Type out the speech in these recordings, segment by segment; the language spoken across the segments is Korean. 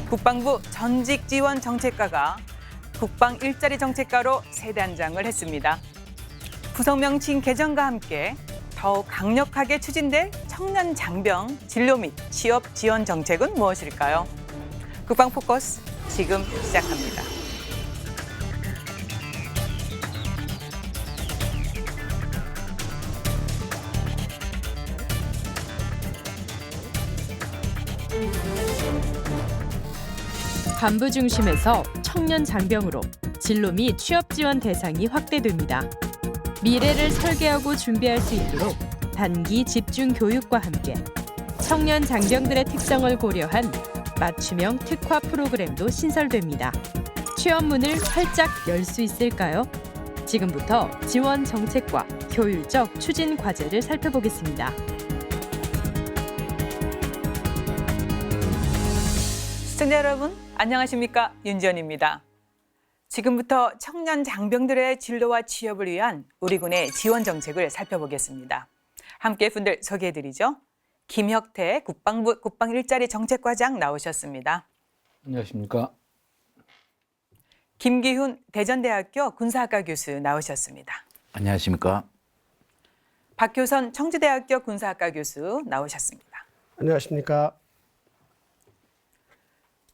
국방부 전직 지원 정책과가 국방 일자리 정책과로 새 단장을 했습니다. 구성 명칭 개정과 함께 더욱 강력하게 추진될 청년 장병 진로 및 취업 지원 정책은 무엇일까요? 국방 포커스 지금 시작합니다. 간부 중심에서 청년 장병으로 진로 및 취업 지원 대상이 확대됩니다. 미래를 설계하고 준비할 수 있도록 단기 집중 교육과 함께 청년 장병들의 특성을 고려한 맞춤형 특화 프로그램도 신설됩니다. 취업 문을 활짝 열 수 있을까요? 지금부터 지원 정책과 효율적 추진 과제를 살펴보겠습니다. 시청자 여러분, 안녕하십니까? 윤지연입니다. 지금부터 청년 장병들의 진로와 취업을 위한 우리 군의 지원 정책을 살펴보겠습니다. 함께 분들 소개해드리죠. 김혁태 국방부 국방일자리 정책과장 나오셨습니다. 안녕하십니까? 김기훈 대전대학교 군사학과 교수 나오셨습니다. 안녕하십니까? 박효선 청주대학교 군사학과 교수 나오셨습니다. 안녕하십니까?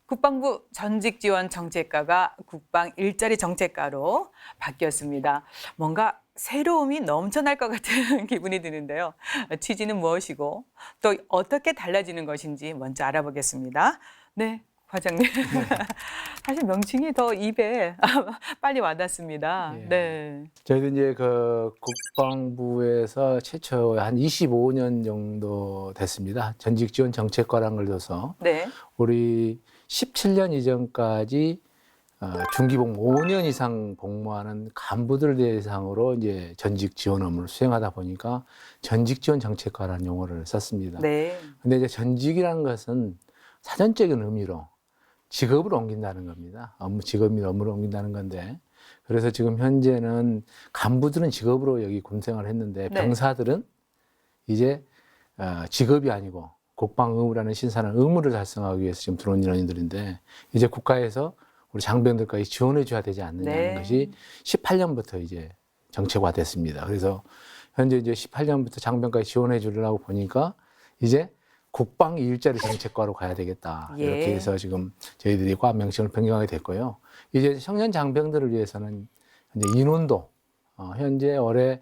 국방부 전직지원 정책과가 국방 일자리 정책과로 바뀌었습니다. 뭔가 새로움이 넘쳐날 것 같은 기분이 드는데요. 취지는 무엇이고 또 어떻게 달라지는 것인지 먼저 알아보겠습니다. 네, 과장님. 사실 명칭이 더 입에 빨리 와닿습니다. 예. 네. 저희도 이제 그 국방부에서 최초 한 25년 정도 됐습니다. 전직 지원 정책과라는 걸 둬서 네. 우리 17년 이전까지 중기복무 5년 이상 복무하는 간부들 대상으로 이제 전직 지원 업무를 수행하다 보니까 전직 지원 정책과라는 용어를 썼습니다. 네. 근데 이제 전직이라는 것은 사전적인 의미로 직업으로 옮긴다는 겁니다. 직업 및 업무를 옮긴다는 건데, 그래서 지금 현재는 간부들은 직업으로 여기 군생활을 했는데 네. 병사들은 이제 직업이 아니고 국방 의무라는 신선한 의무를 달성하기 위해서 지금 들어온 인원들인데, 이제 국가에서 우리 장병들까지 지원해 줘야 되지 않느냐는 네. 것이 18년부터 이제 정책화됐습니다. 그래서 현재 이제 18년부터 장병까지 지원해 주려고 보니까 이제 국방 일자리 정책과로 가야 되겠다. 예. 이렇게 해서 지금 저희들이 과 명칭을 변경하게 됐고요. 이제 청년 장병들을 위해서는 이제 인원도 현재 올해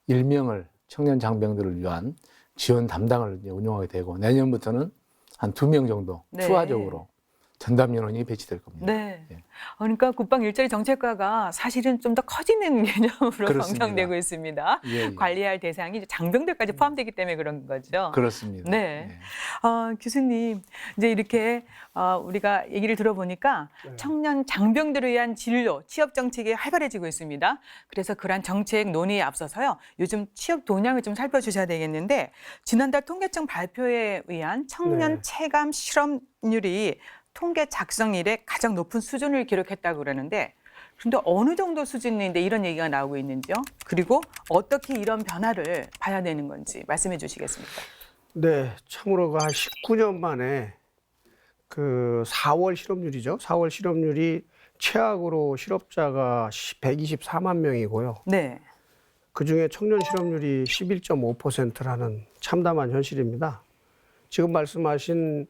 1명을 청년 장병들을 위한 지원 담당을 이제 운영하게 되고, 내년부터는 한 2명 정도 네. 추가적으로 전담 인원이 배치될 겁니다. 네. 예. 그러니까 국방 일자리 정책과가 사실은 좀 더 커지는 개념으로 그렇습니다. 변경되고 있습니다. 예, 예. 관리할 대상이 이제 장병들까지 포함되기 때문에 그런 거죠. 그렇습니다. 네. 예. 교수님, 이제 이렇게 우리가 얘기를 들어보니까 네. 청년 장병들을 위한 진로, 취업 정책이 활발해지고 있습니다. 그래서 그러한 정책 논의에 앞서서요, 요즘 취업 동향을 좀 살펴주셔야 되겠는데, 지난달 통계청 발표에 의한 청년 네. 체감 실업률이 통계 작성 이래 가장 높은 수준을 기록했다고 그러는데, 근데 어느 정도 수준인데 이런 얘기가 나오고 있는지요? 그리고 어떻게 이런 변화를 봐야 되는 건지 말씀해 주시겠습니까? 네, 참으로 한 19년 만에 그 4월 실업률이죠. 4월 실업률이 최악으로 실업자가 124만 명이고요. 네. 그중에 청년 실업률이 11.5%라는 참담한 현실입니다. 지금 말씀하신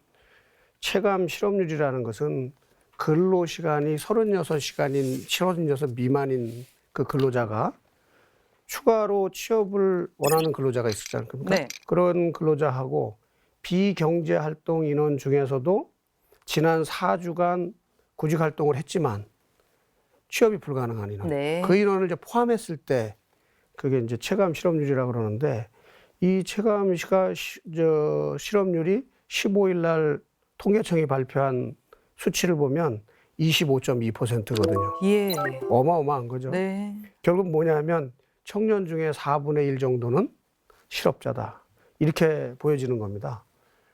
체감 실업률이라는 것은 근로시간이 36 미만인 그 근로자가 추가로 취업을 원하는 근로자가 있었지 않습니까? 네. 그런 근로자하고 비경제활동 인원 중에서도 지난 4주간 구직활동을 했지만 취업이 불가능한 인원. 네. 그 인원을 이제 포함했을 때 그게 이제 체감 실업률이라고 그러는데, 이 체감 실업률이 15일 날 통계청이 발표한 수치를 보면 25.2%거든요. 예. 어마어마한 거죠. 네. 결국 뭐냐면 청년 중에 4분의 1 정도는 실업자다. 이렇게 보여지는 겁니다.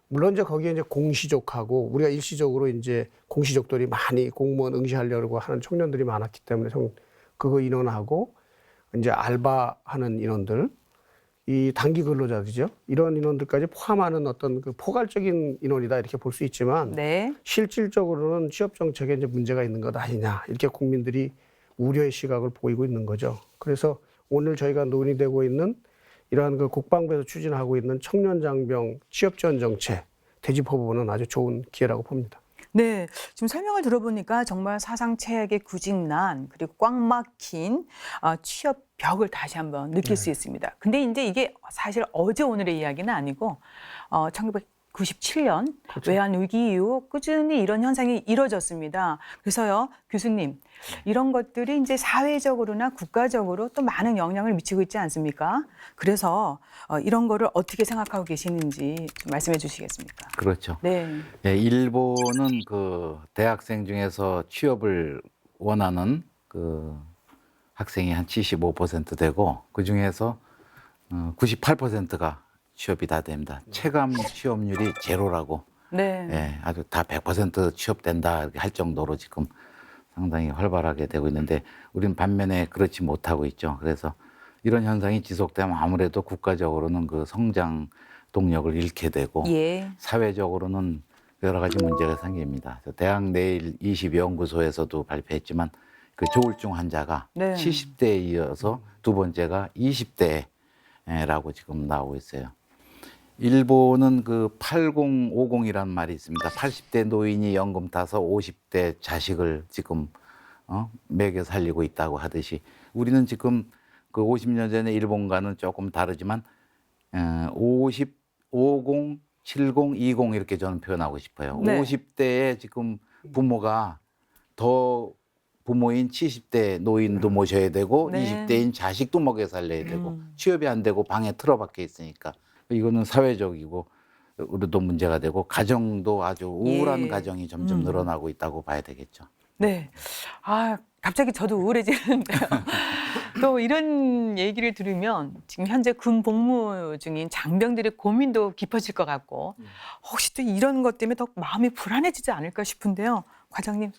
물론 이제 거기에 이제 공시족하고 우리가 일시적으로 이제 공시족들이 많이 공무원 응시하려고 하는 청년들이 많았기 때문에 그거 인원하고 이제 알바하는 인원들, 이 단기 근로자들이죠. 이런 인원들까지 포함하는 어떤 그 포괄적인 인원이다 이렇게 볼 수 있지만 네. 실질적으로는 취업 정책에 이제 문제가 있는 것 아니냐 이렇게 국민들이 우려의 시각을 보이고 있는 거죠. 그래서 오늘 저희가 논의되고 있는 이러한 그 국방부에서 추진하고 있는 청년 장병 취업 지원 정책 되짚어 보는 아주 좋은 기회라고 봅니다. 네, 지금 설명을 들어보니까 정말 사상 최악의 구직난 그리고 꽉 막힌 취업 벽을 다시 한번 느낄 수 있습니다. 근데 이제 이게 사실 어제 오늘의 이야기는 아니고 1997년 외환 위기 이후 꾸준히 이런 현상이 이뤄졌습니다. 그래서요, 교수님, 이런 것들이 이제 사회적으로나 국가적으로 또 많은 영향을 미치고 있지 않습니까? 그래서 이런 거를 어떻게 생각하고 계시는지 좀 말씀해 주시겠습니까? 그렇죠. 네. 예, 일본은 그 대학생 중에서 취업을 원하는 그 학생이 한 75% 되고 그 중에서 98%가 취업이 다 됩니다. 체감 취업률이 제로라고. 네. 예, 아주 다 100% 취업된다 이렇게 할 정도로 지금 상당히 활발하게 되고 있는데 우리는 반면에 그렇지 못하고 있죠. 그래서 이런 현상이 지속되면 아무래도 국가적으로는 그 성장 동력을 잃게 되고 예. 사회적으로는 여러 가지 문제가 생깁니다. 그래서 대학 내일 20연구소에서도 발표했지만 그 조울증 환자가 네. 70대에 이어서 두 번째가 20대라고 지금 나오고 있어요. 일본은 그 8050이라는 말이 있습니다. 80대 노인이 연금 타서 50대 자식을 지금 먹여 살리고 있다고 하듯이 우리는 지금 그 50년 전에 일본과는 조금 다르지만 50, 50, 70, 20 이렇게 저는 표현하고 싶어요. 네. 50대에 지금 부모가 더 부모인 70대 노인도 모셔야 되고 네. 20대인 자식도 먹여 살려야 되고 취업이 안 되고 방에 틀어박혀 있으니까 이거는 사회적이고 우리도 문제가 되고 가정도 아주 우울한 예. 가정이 점점 늘어나고 있다고 봐야 되겠죠. 네. 갑자기 저도 우울해지는데요. 또 이런 얘기를 들으면 지금 현재 군 복무 중인 장병들의 고민도 깊어질 것 같고 혹시 또 이런 것 때문에 더 마음이 불안해지지 않을까 싶은데요. 과장님,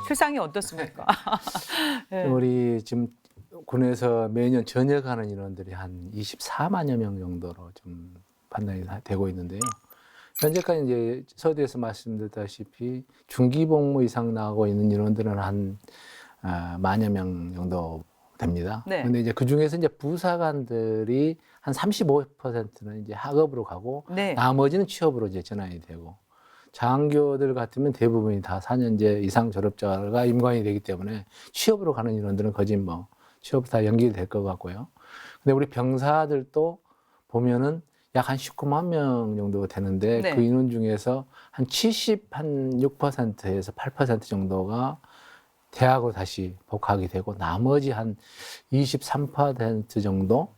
실상이 어떻습니까? 네. 우리 지금 군에서 매년 전역하는 인원들이 한 24만여 명 정도로 좀 판단이 되고 있는데요. 현재까지 이제 서두에서 말씀드렸다시피 중기 복무 이상 나가고 있는 인원들은 한 만여 명 정도 됩니다. 네. 근데 이제 그 중에서 이제 부사관들이 한 35%는 이제 학업으로 가고 네. 나머지는 취업으로 이제 전환이 되고 장교들 같으면 대부분이 다 4년제 이상 졸업자가 임관이 되기 때문에 취업으로 가는 인원들은 거의 뭐 취업 다 연기될 것 같고요. 근데 우리 병사들도 보면은 약 한 19만 명 정도 되는데 네. 그 인원 중에서 한 6%에서 8% 정도가 대학으로 다시 복학이 되고 나머지 한 23% 정도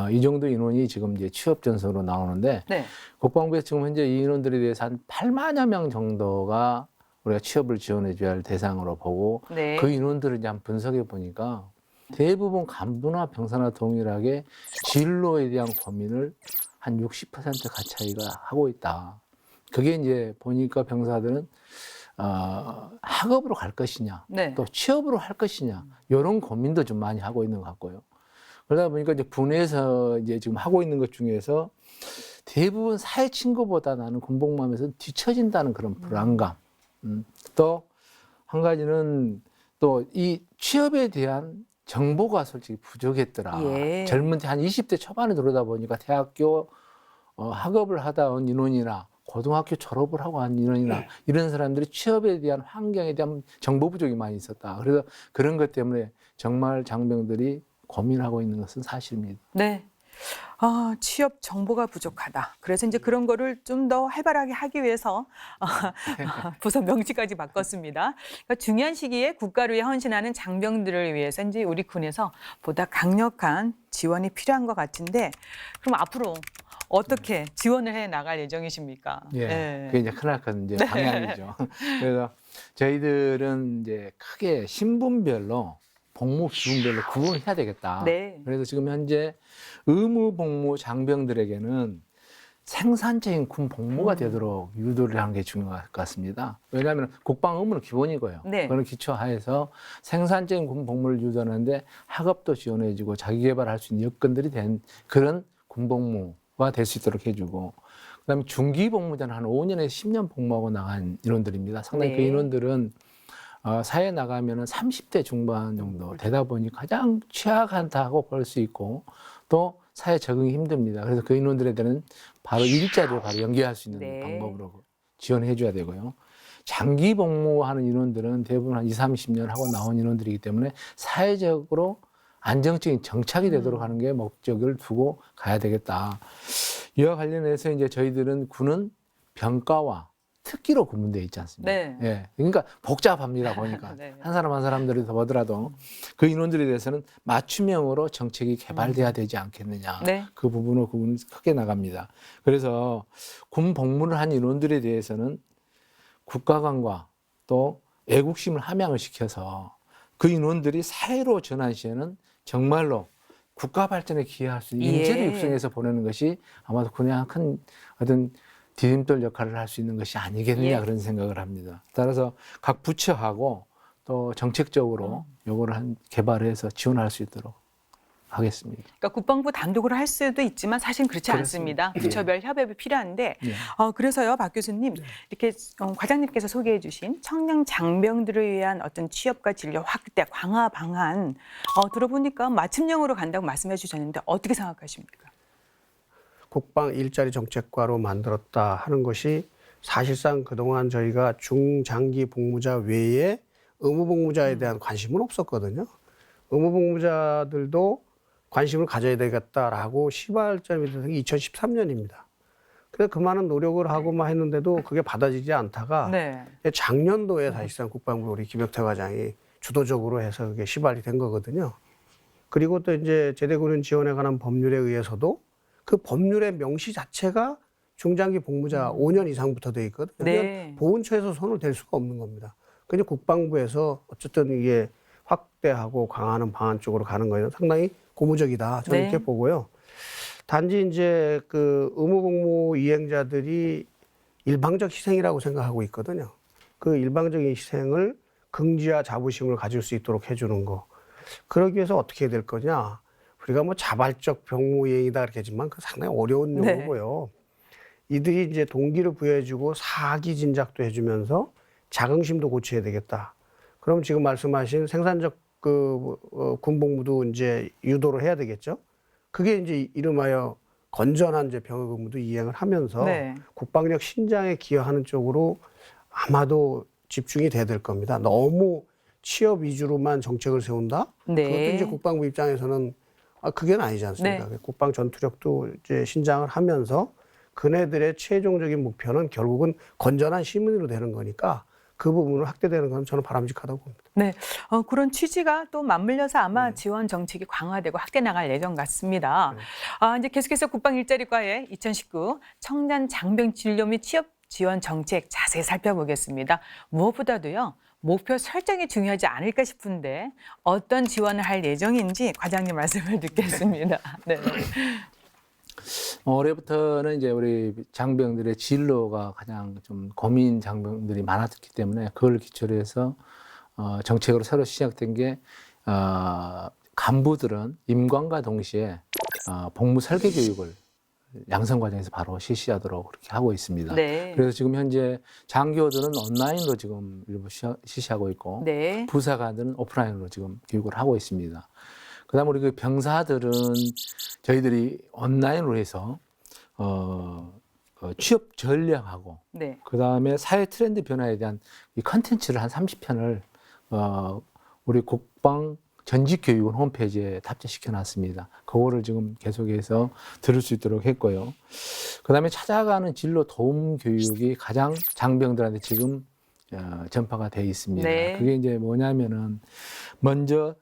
이 정도 인원이 지금 이제 취업 전선으로 나오는데 네. 국방부에서 지금 현재 이 인원들에 대해서 한 8만여 명 정도가 우리가 취업을 지원해 줘야 할 대상으로 보고 네. 그 인원들을 이제 한번 분석해 보니까 대부분 간부나 병사나 동일하게 진로에 대한 고민을 한 60% 가차이가 하고 있다. 그게 이제 보니까 병사들은 학업으로 갈 것이냐, 네. 또 취업으로 할 것이냐 이런 고민도 좀 많이 하고 있는 것 같고요. 그러다 보니까 이제 군에서 이제 지금 하고 있는 것 중에서 대부분 사회 친구보다 나는 군복무하면서 뒤처진다는 그런 불안감. 또 한 가지는 또 이 취업에 대한 정보가 솔직히 부족했더라. 예. 젊은 때 한 20대 초반에 들어오다 보니까 대학교 학업을 하다 온 인원이나 고등학교 졸업을 하고 한 인원이나 이런 사람들이 취업에 대한 환경에 대한 정보 부족이 많이 있었다. 그래서 그런 것 때문에 정말 장병들이 고민하고 있는 것은 사실입니다. 네. 취업 정보가 부족하다. 그래서 이제 그런 거를 좀 더 활발하게 하기 위해서 부서 명칭까지 바꿨습니다. 그러니까 중요한 시기에 국가를 위해 헌신하는 장병들을 위해서 이제 우리 군에서 보다 강력한 지원이 필요한 것 같은데 그럼 앞으로 어떻게 지원을 해 나갈 예정이십니까? 예, 네. 그게 이제 크나큰 이제 방향이죠. 그래서 저희들은 이제 크게 신분별로 복무 기분별로 구분해야 되겠다. 네. 그래서 지금 현재 의무 복무 장병들에게는 생산적인 군 복무가 되도록 유도를 하는 게 중요할 것 같습니다. 왜냐하면 국방 의무는 기본이고요. 네. 그런 기초하에서 생산적인 군 복무를 유도하는데 학업도 지원해주고 자기 개발할 수 있는 여건들이 된 그런 군복무가 될 수 있도록 해주고, 그다음에 중기 복무자는 한 5년에서 10년 복무하고 나간 인원들입니다. 상당히 네. 그 인원들은 사회에 나가면은 30대 중반 정도 되다 보니 가장 취약하다고 볼 수 있고, 또 사회 적응이 힘듭니다. 그래서 그 인원들에 대한 바로 일자리를 바로 연계할 수 있는 네. 방법으로 지원해 줘야 되고요. 장기 복무하는 인원들은 대부분 한 20, 30년 하고 나온 인원들이기 때문에 사회적으로 안정적인 정착이 되도록 하는 게 목적을 두고 가야 되겠다. 이와 관련해서 이제 저희들은 군은 병과와 특기로 구분되어 있지 않습니까? 네. 예. 그러니까 복잡합니다, 보니까. 네. 한 사람 한 사람들이 더 보더라도 그 인원들에 대해서는 맞춤형으로 정책이 개발돼야 되지 않겠느냐. 네. 그 부분으로 구분이 크게 나갑니다. 그래서 군 복무를 한 인원들에 대해서는 국가관과 또 애국심을 함양을 시켜서 그 인원들이 사회로 전환 시에는 정말로 국가 발전에 기여할 수 있는 예. 인재를 육성해서 보내는 것이 아마도 군의 큰 어떤 디딤돌 역할을 할 수 있는 것이 아니겠느냐 예. 그런 생각을 합니다. 따라서 각 부처하고 또 정책적으로 요거를 개발해서 지원할 수 있도록 하겠습니다. 그러니까 국방부 단독으로 할 수도 있지만 사실 그렇지 그렇습니다. 않습니다. 부처별 협업이 필요한데 예. 그래서요, 박 교수님 이렇게 과장님께서 소개해 주신 청년 장병들을 위한 어떤 취업과 진료 확대 강화 방안 들어보니까 맞춤형으로 간다고 말씀해 주셨는데 어떻게 생각하십니까? 국방 일자리 정책과로 만들었다 하는 것이 사실상 그동안 저희가 중장기 복무자 외에 의무 복무자에 대한 관심은 없었거든요. 의무 복무자들도 관심을 가져야 되겠다라고 시발점이 돼서 2013년입니다. 그래서 그 많은 노력을 하고만 했는데도 그게 받아지지 않다가 네. 작년도에 사실상 국방부 우리 김혁태 과장이 주도적으로 해서 그게 시발이 된 거거든요. 그리고 또 이제 제대군인 지원에 관한 법률에 의해서도 그 법률의 명시 자체가 중장기 복무자 5년 이상부터 돼 있거든요. 네. 보훈처에서 손을 댈 수가 없는 겁니다. 그래서 국방부에서 어쨌든 이게 확대하고 강화하는 방안 쪽으로 가는 거는 상당히 고무적이다. 저는 네. 이렇게 보고요. 단지 이제 그 의무복무 이행자들이 일방적 희생이라고 생각하고 있거든요. 그 일방적인 희생을 긍지와 자부심을 가질 수 있도록 해주는 거. 그러기 위해서 어떻게 해야 될 거냐. 우리가 뭐 자발적 병무 이행이다 이렇게 하지만 그 상당히 어려운 네. 용어고요. 이들이 이제 동기를 부여해주고 사기 진작도 해주면서 자긍심도 고쳐야 되겠다. 그럼 지금 말씀하신 생산적 그 군복무도 이제 유도를 해야 되겠죠. 그게 이제 이름하여 건전한 이제 병역 의무도 이행을 하면서 네. 국방력 신장에 기여하는 쪽으로 아마도 집중이 돼야 될 겁니다. 너무 취업 위주로만 정책을 세운다? 네. 그것도 이제 국방부 입장에서는 그게 아니지 않습니까? 네. 국방 전투력도 이제 신장을 하면서 그네들의 최종적인 목표는 결국은 건전한 시민으로 되는 거니까 그 부분을 확대되는 건 저는 바람직하다고 봅니다. 네, 그런 취지가 또 맞물려서 아마 지원 정책이 강화되고 확대 나갈 예정 같습니다. 이제 계속해서 국방 일자리과의 2019 청년 장병 진료 및 취업 지원 정책 자세히 살펴보겠습니다. 무엇보다도요, 목표 설정이 중요하지 않을까 싶은데 어떤 지원을 할 예정인지 과장님 말씀을 듣겠습니다. 네. 올해부터는 이제 우리 장병들의 진로가 가장 좀 고민 장병들이 많았기 때문에 그걸 기초로 해서 정책으로 새로 시작된 게 간부들은 임관과 동시에 복무 설계 교육을 양성 과정에서 바로 실시하도록 그렇게 하고 있습니다. 네. 그래서 지금 현재 장교들은 온라인으로 지금 일부 실시하고 있고 네. 부사관들은 오프라인으로 지금 교육을 하고 있습니다. 그다음 우리 그 병사들은 저희들이 온라인으로 해서 취업 전략하고 네. 그다음에 사회 트렌드 변화에 대한 이 컨텐츠를 한 30편을 우리 국방 전직 교육원 홈페이지에 탑재시켜 놨습니다. 그거를 지금 계속해서 들을 수 있도록 했고요. 그다음에 찾아가는 진로 도움 교육이 가장 장병들한테 지금 전파가 돼 있습니다. 네. 그게 이제 뭐냐면은 먼저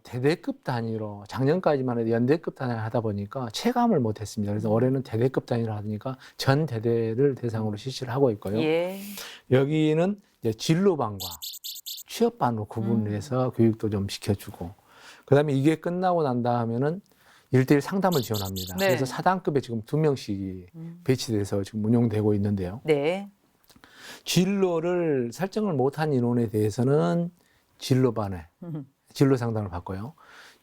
대대급 단위로 작년까지만 해도 연대급 단위를 하다 보니까 체감을 못했습니다. 그래서 올해는 대대급 단위로 하니까 전 대대를 대상으로 실시를 하고 있고요. 예. 여기는 이제 진로반과 취업반으로 구분을 해서 교육도 좀 시켜주고, 그다음에 이게 끝나고 난 다음에는 1:1 상담을 지원합니다. 네. 그래서 4단급에 지금 2명씩 배치돼서 지금 운영되고 있는데요. 네. 진로를 설정을 못한 인원에 대해서는 진로반에 진로 상담을 받고요.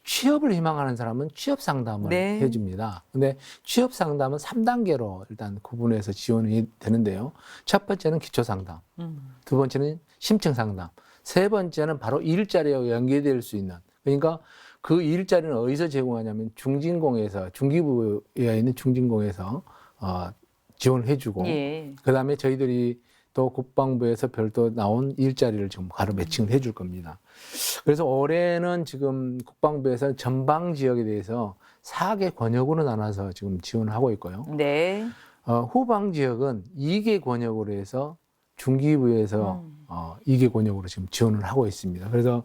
취업을 희망하는 사람은 취업 상담을 네. 해줍니다. 근데 취업 상담은 3단계로 일단 구분해서 지원이 되는데요. 첫 번째는 기초 상담, 두 번째는 심층 상담, 세 번째는 바로 일자리와 연계될 수 있는, 그러니까 그 일자리는 어디서 제공하냐면 중진공에서, 중기부에 있는 중진공에서 지원을 해주고, 예. 그다음에 저희들이 또 국방부에서 별도 나온 일자리를 지금 바로 매칭을 해줄 겁니다. 그래서 올해는 지금 국방부에서 전방 지역에 대해서 4개 권역으로 나눠서 지금 지원을 하고 있고요. 네. 후방 지역은 2개 권역으로 해서 중기부에서 2개 권역으로 지금 지원을 하고 있습니다. 그래서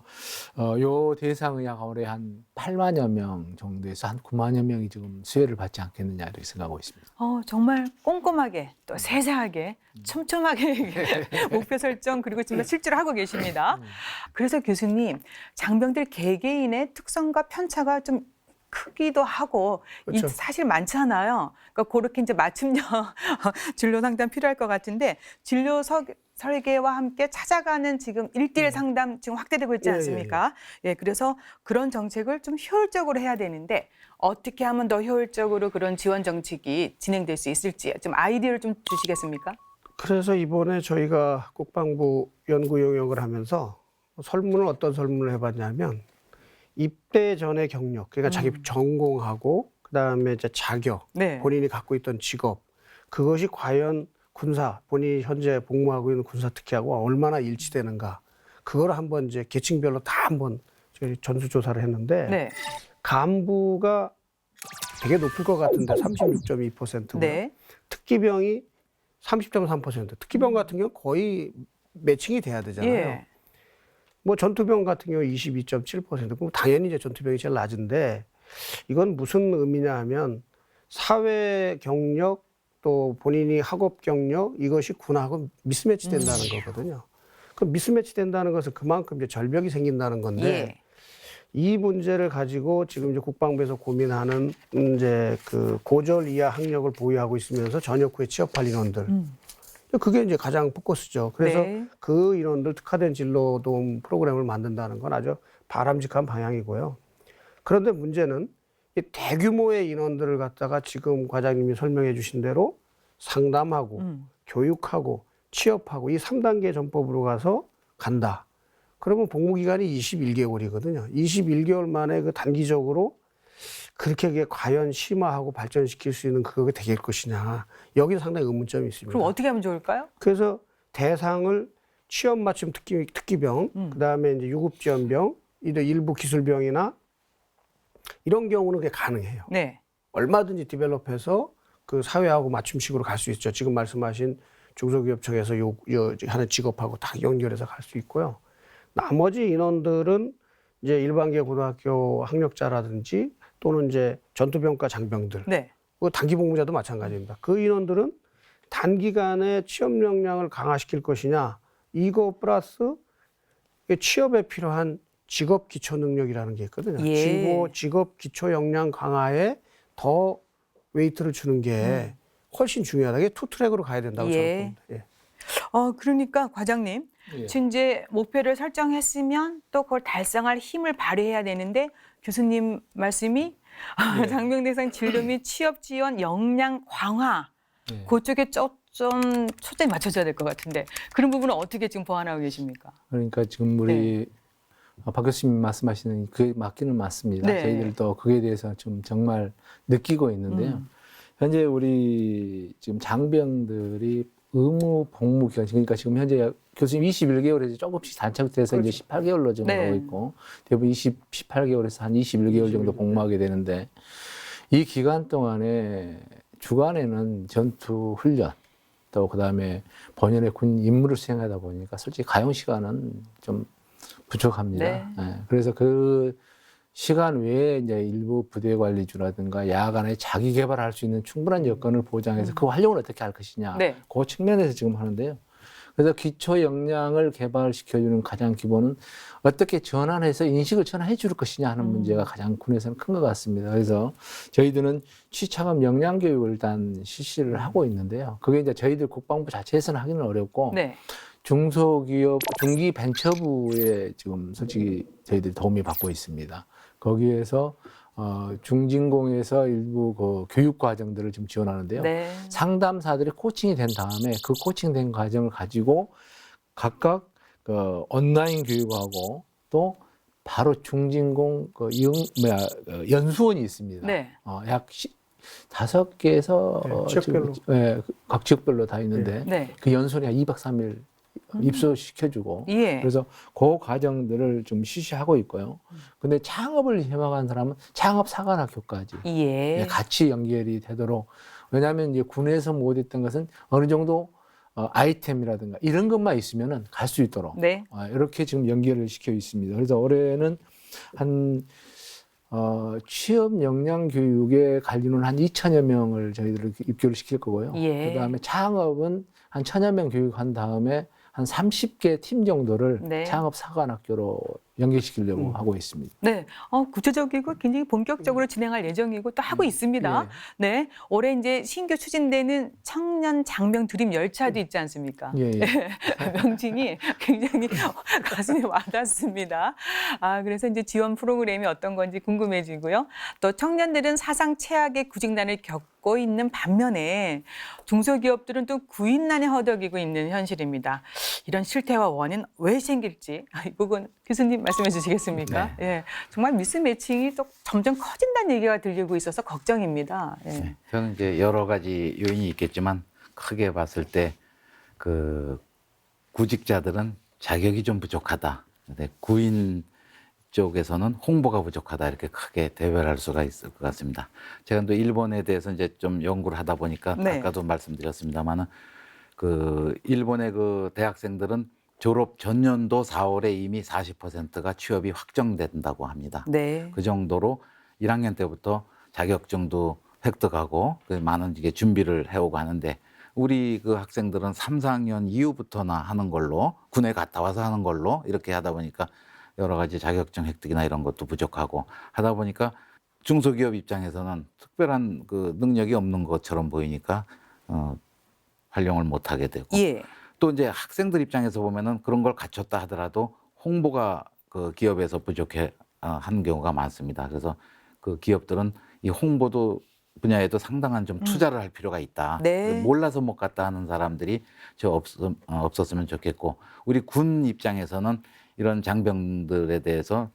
요 대상의 약 올해 한 8만여 명 정도에서 한 9만여 명이 지금 수혜를 받지 않겠느냐 이렇게 생각하고 있습니다. 정말 꼼꼼하게 또 세세하게 촘촘하게 목표 설정 그리고 지금 실제로 하고 계십니다. 그래서 교수님, 장병들 개개인의 특성과 편차가 좀 크기도 하고 그렇죠. 사실 많잖아요. 그러니까 그렇게 이제 맞춤형 진로 상담 필요할 것 같은데 진로 설계와 함께 찾아가는 지금 1:1 상담 지금 확대되고 있지 않습니까? 예, 그래서 그런 정책을 좀 효율적으로 해야 되는데 어떻게 하면 더 효율적으로 그런 지원 정책이 진행될 수 있을지 좀 아이디어를 좀 주시겠습니까? 그래서 이번에 저희가 국방부 연구 용역을 하면서 어떤 설문을 해봤냐면 입대 전의 경력, 그러니까 자기 전공하고 그다음에 이제 자격, 네. 본인이 갖고 있던 직업, 그것이 과연 본인이 현재 복무하고 있는 군사 특기하고 얼마나 일치되는가, 그걸 한번 이제 계층별로 다 한번 저희 전수조사를 했는데 네. 간부가 되게 높을 것 같은데 36.2%고요. 네. 특기병이 30.3%. 특기병 같은 경우 거의 매칭이 돼야 되잖아요. 예. 뭐 전투병 같은 경우 22.7%. 그럼 당연히 이제 전투병이 제일 낮은데 이건 무슨 의미냐 하면 사회 경력 또 본인이 학업 경력 이것이 군하고 미스매치 된다는 거거든요. 그 미스매치 된다는 것은 그만큼 이제 절벽이 생긴다는 건데 예. 이 문제를 가지고 지금 이제 국방부에서 고민하는 이제 그 고졸 이하 학력을 보유하고 있으면서 전역 후에 취업할 인원들. 그게 이제 가장 포커스죠. 그래서 네. 그 인원들 특화된 진로 도움 프로그램을 만든다는 건 아주 바람직한 방향이고요. 그런데 문제는 이 대규모의 인원들을 갖다가 지금 과장님이 설명해 주신 대로 상담하고 교육하고 취업하고 이 3단계 전법으로 가서 간다. 그러면 복무 기간이 21개월이거든요. 21개월 만에 그 단기적으로 그렇게 그게 과연 심화하고 발전시킬 수 있는 그게 되길 것이냐. 여기서 상당히 의문점이 있습니다. 그럼 어떻게 하면 좋을까요? 그래서 대상을 취업 맞춤 특기병, 그다음에 이제 유급지원병, 일부 기술병이나 이런 경우는 그게 가능해요. 네. 얼마든지 디벨롭해서 그 사회하고 맞춤식으로 갈 수 있죠. 지금 말씀하신 중소기업청에서 하는 직업하고 다 연결해서 갈 수 있고요. 나머지 인원들은 이제 일반계 고등학교 학력자라든지 또는 이제 전투병과 장병들, 네. 그 단기 복무자도 마찬가지입니다. 그 인원들은 단기간에 취업 역량을 강화시킬 것이냐, 이거 플러스 취업에 필요한 직업 기초 능력이라는 게 있거든요. 예. 직업 기초 역량 강화에 더 웨이트를 주는 게 훨씬 중요하다. 이게 투 트랙으로 가야 된다고 예. 저는 봅니다. 예. 그러니까 과장님, 예. 지금 이제 목표를 설정했으면 또 그걸 달성할 힘을 발휘해야 되는데 교수님 말씀이 장병 대상 진로 및 취업 지원 역량 강화 예. 그쪽에 좀 초점이 맞춰져야 될 것 같은데 그런 부분은 어떻게 지금 보완하고 계십니까? 그러니까 지금 우리 박 교수님 말씀하시는 그 맞기는 맞습니다. 네. 저희들도 그에 대해서 좀 정말 느끼고 있는데요. 현재 우리 지금 장병들이 의무 복무 기간, 그러니까 지금 현재 교수님 21개월에서 조금씩 단축돼서 그렇죠. 이제 18개월로 지금 네. 가고 있고 대부분 18개월에서 한 21개월 정도 복무하게 되는데 이 기간 동안에 주간에는 전투 훈련 또 그다음에 본연의 군 임무를 수행하다 보니까 솔직히 가용 시간은 좀 부족합니다. 네. 예, 그래서 그 시간 외에 이제 일부 부대 관리주라든가 야간에 자기 개발할 수 있는 충분한 여건을 보장해서 그 활용을 어떻게 할 것이냐. 네. 그 측면에서 지금 하는데요. 그래서 기초 역량을 개발시켜주는 가장 기본은 어떻게 전환해서 인식을 전환해 줄 것이냐 하는 문제가 가장 군에서는 큰 것 같습니다. 그래서 저희들은 취창업 역량 교육을 일단 실시를 하고 있는데요. 그게 이제 저희들 국방부 자체에서는 하기는 어렵고 네. 중소기업, 중기벤처부에 지금 솔직히 저희들이 도움이 받고 있습니다. 거기에서 중진공에서 일부 그 교육 과정들을 지금 지원하는데요. 네. 상담사들이 코칭이 된 다음에 그 코칭된 과정을 가지고 각각 그 온라인 교육하고 또 바로 중진공 연수원이 있습니다. 네. 약 5개에서 네, 지역별로. 각 지역별로 다 있는데 네. 그 연수원이 한 2박 3일 입소시켜주고 예. 그래서 그 과정들을 좀 실시하고 있고요. 근데 창업을 희망하는 사람은 창업 사관학교까지 예. 같이 연결이 되도록 왜냐하면 이제 군에서 못했던 것은 어느 정도 아이템이라든가 이런 것만 있으면은 갈 수 있도록 네. 이렇게 지금 연결을 시켜 있습니다. 그래서 올해는 한 취업 역량 교육에 관련은 한 2천여 명을 저희들 입교를 시킬 거고요. 예. 그다음에 창업은 한 1,000여 명 교육한 다음에 한 30개 팀 정도를 네. 창업 사관학교로 연계시키려고 하고 있습니다. 네. 구체적이고 굉장히 본격적으로 진행할 예정이고 또 하고 있습니다. 예. 네. 올해 이제 신규 추진되는 청년 장병 드림 열차도 있지 않습니까? 예, 예. 명칭이 굉장히 가슴에 와닿습니다. 그래서 이제 지원 프로그램이 어떤 건지 궁금해지고요. 또 청년들은 사상 최악의 구직난을 겪고 있는 반면에 중소기업들은 또 구인난에 허덕이고 있는 현실입니다. 이런 실태와 원인 왜 생길지 이 부분 교수님 말씀해 주시겠습니까? 네. 예. 정말 미스매칭이 또 점점 커진다는 얘기가 들리고 있어서 걱정입니다. 예. 네, 저는 이제 여러 가지 요인이 있겠지만 크게 봤을 때 그 구직자들은 자격이 좀 부족하다. 근데 구인 쪽에서는 홍보가 부족하다 이렇게 크게 대별할 수가 있을 것 같습니다. 제가 또 일본에 대해서 이제 좀 연구를 하다 보니까 네. 아까도 말씀드렸습니다만은 그 일본의 그 대학생들은 졸업 전년도 4월에 이미 40%가 취업이 확정된다고 합니다. 네. 그 정도로 1학년 때부터 자격증도 획득하고 그 많은 이게 준비를 해오고 하는데 우리 그 학생들은 3, 4학년 이후부터나 하는 걸로 군에 갔다 와서 하는 걸로 이렇게 하다 보니까 여러 가지 자격증 획득이나 이런 것도 부족하고 하다 보니까 중소기업 입장에서는 특별한 그 능력이 없는 것처럼 보이니까 활용을 못 하게 되고 예. 또 이제 학생들 입장에서 보면은 그런 걸 갖췄다 하더라도 홍보가 그 기업에서 부족해 하는 경우가 많습니다. 그래서 그 기업들은 이 홍보도 분야에도 상당한 좀 투자를 할 필요가 있다. 네. 몰라서 못 갔다 하는 사람들이 없었으면 좋겠고 우리 군 입장에서는 이런 장병들에 대해서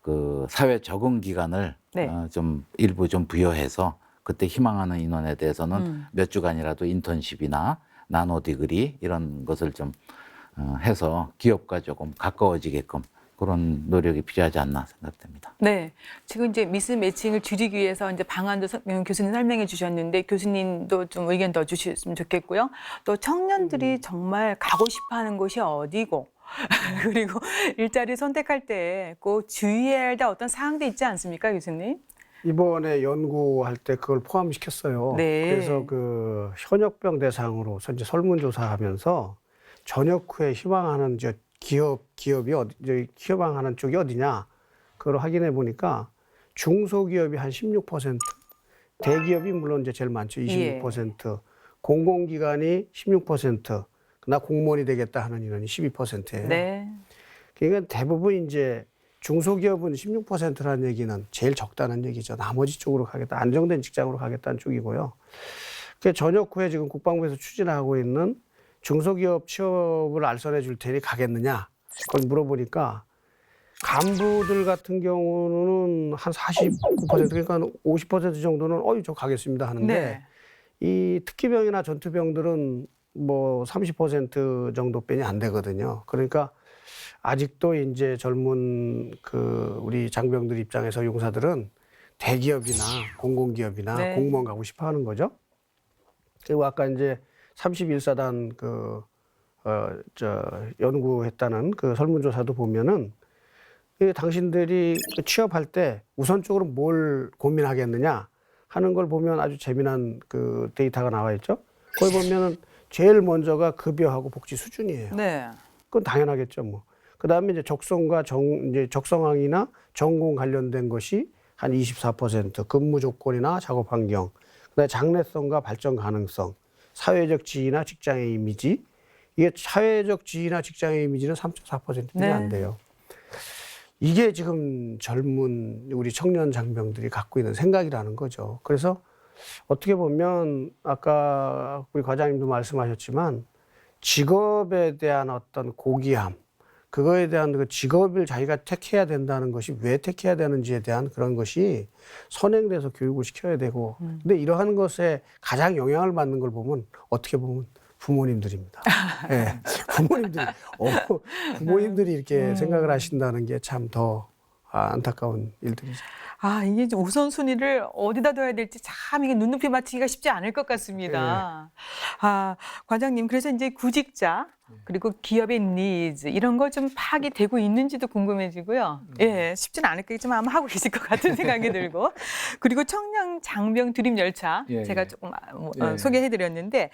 그 사회 적응 기간을 네. 좀 일부 좀 부여해서 그때 희망하는 인원에 대해서는 몇 주간이라도 인턴십이나 나노 디그리 이런 것을 좀 해서 기업과 조금 가까워지게끔 그런 노력이 필요하지 않나 생각됩니다. 네. 지금 이제 미스매칭을 줄이기 위해서 이제 방안도 교수님 설명해 주셨는데 교수님도 좀 의견 더 주셨으면 좋겠고요. 또 청년들이 정말 가고 싶어 하는 곳이 어디고 그리고 일자리 선택할 때 꼭 주의해야 할 어떤 사항도 있지 않습니까, 교수님? 이번에 연구할 때 그걸 포함시켰어요. 네. 그래서 그 현역병 대상으로 이제 설문조사하면서 전역 후에 희망하는 기업이 희망하는 쪽이 어디냐 그걸 확인해 보니까 중소기업이 한 16%, 대기업이 물론 이제 제일 많죠, 26%, 공공기관이 16%, 나 공무원이 되겠다 하는 인원이 12%예요. 네. 그러니까 대부분 이제 중소기업은 16%라는 얘기는 제일 적다는 얘기죠. 나머지 쪽으로 가겠다, 안정된 직장으로 가겠다는 쪽이고요. 그 전역 후에 지금 국방부에서 추진하고 있는 중소기업 취업을 알선해 줄 테니 가겠느냐? 그걸 물어보니까 간부들 같은 경우는 한 49%, 그러니까 50% 정도는 저 가겠습니다 하는데 네. 이 특기병이나 전투병들은 뭐 30% 정도뿐이 안 되거든요. 그러니까 아직도 이제 젊은 그 우리 장병들 입장에서 용사들은 대기업이나 공공기업이나 네. 공무원 가고 싶어 하는 거죠. 그리고 아까 이제 31사단 연구했다는 그 설문조사도 보면은 당신들이 취업할 때 우선적으로 뭘 고민하겠느냐 하는 걸 보면 아주 재미난 그 데이터가 나와 있죠. 거기 보면은 제일 먼저가 급여하고 복지 수준이에요. 네. 그건 당연하겠죠, 뭐. 그 다음에 이제 이제 적성항이나 전공 관련된 것이 한 24%, 근무 조건이나 작업 환경, 그다음에 장래성과 발전 가능성, 사회적 지위나 직장의 이미지. 이게 사회적 지위나 직장의 이미지는 3.4%뿐이 네. 안 돼요. 이게 지금 젊은 우리 청년 장병들이 갖고 있는 생각이라는 거죠. 그래서 어떻게 보면 아까 우리 과장님도 말씀하셨지만 직업에 대한 어떤 고귀함, 그거에 대한 그 직업을 자기가 택해야 된다는 것이 왜 택해야 되는지에 대한 그런 것이 선행돼서 교육을 시켜야 되고, 근데 이러한 것에 가장 영향을 받는 걸 보면 어떻게 보면 부모님들입니다. 예, 부모님들이 이렇게 생각을 하신다는 게 참 더 안타까운 일들이죠. 아, 이게 이제 우선순위를 어디다 둬야 될지 참 이게 눈높이 맞추기가 쉽지 않을 것 같습니다. 아, 과장님, 그래서 이제 구직자, 그리고 기업의 니즈, 이런 거 좀 파악이 되고 있는지도 궁금해지고요. 예, 쉽지는 않을 거겠지만 아마 하고 계실 것 같은 생각이 들고. 그리고 청년 장병 드림 열차, 예, 제가 예. 조금 예. 소개해드렸는데,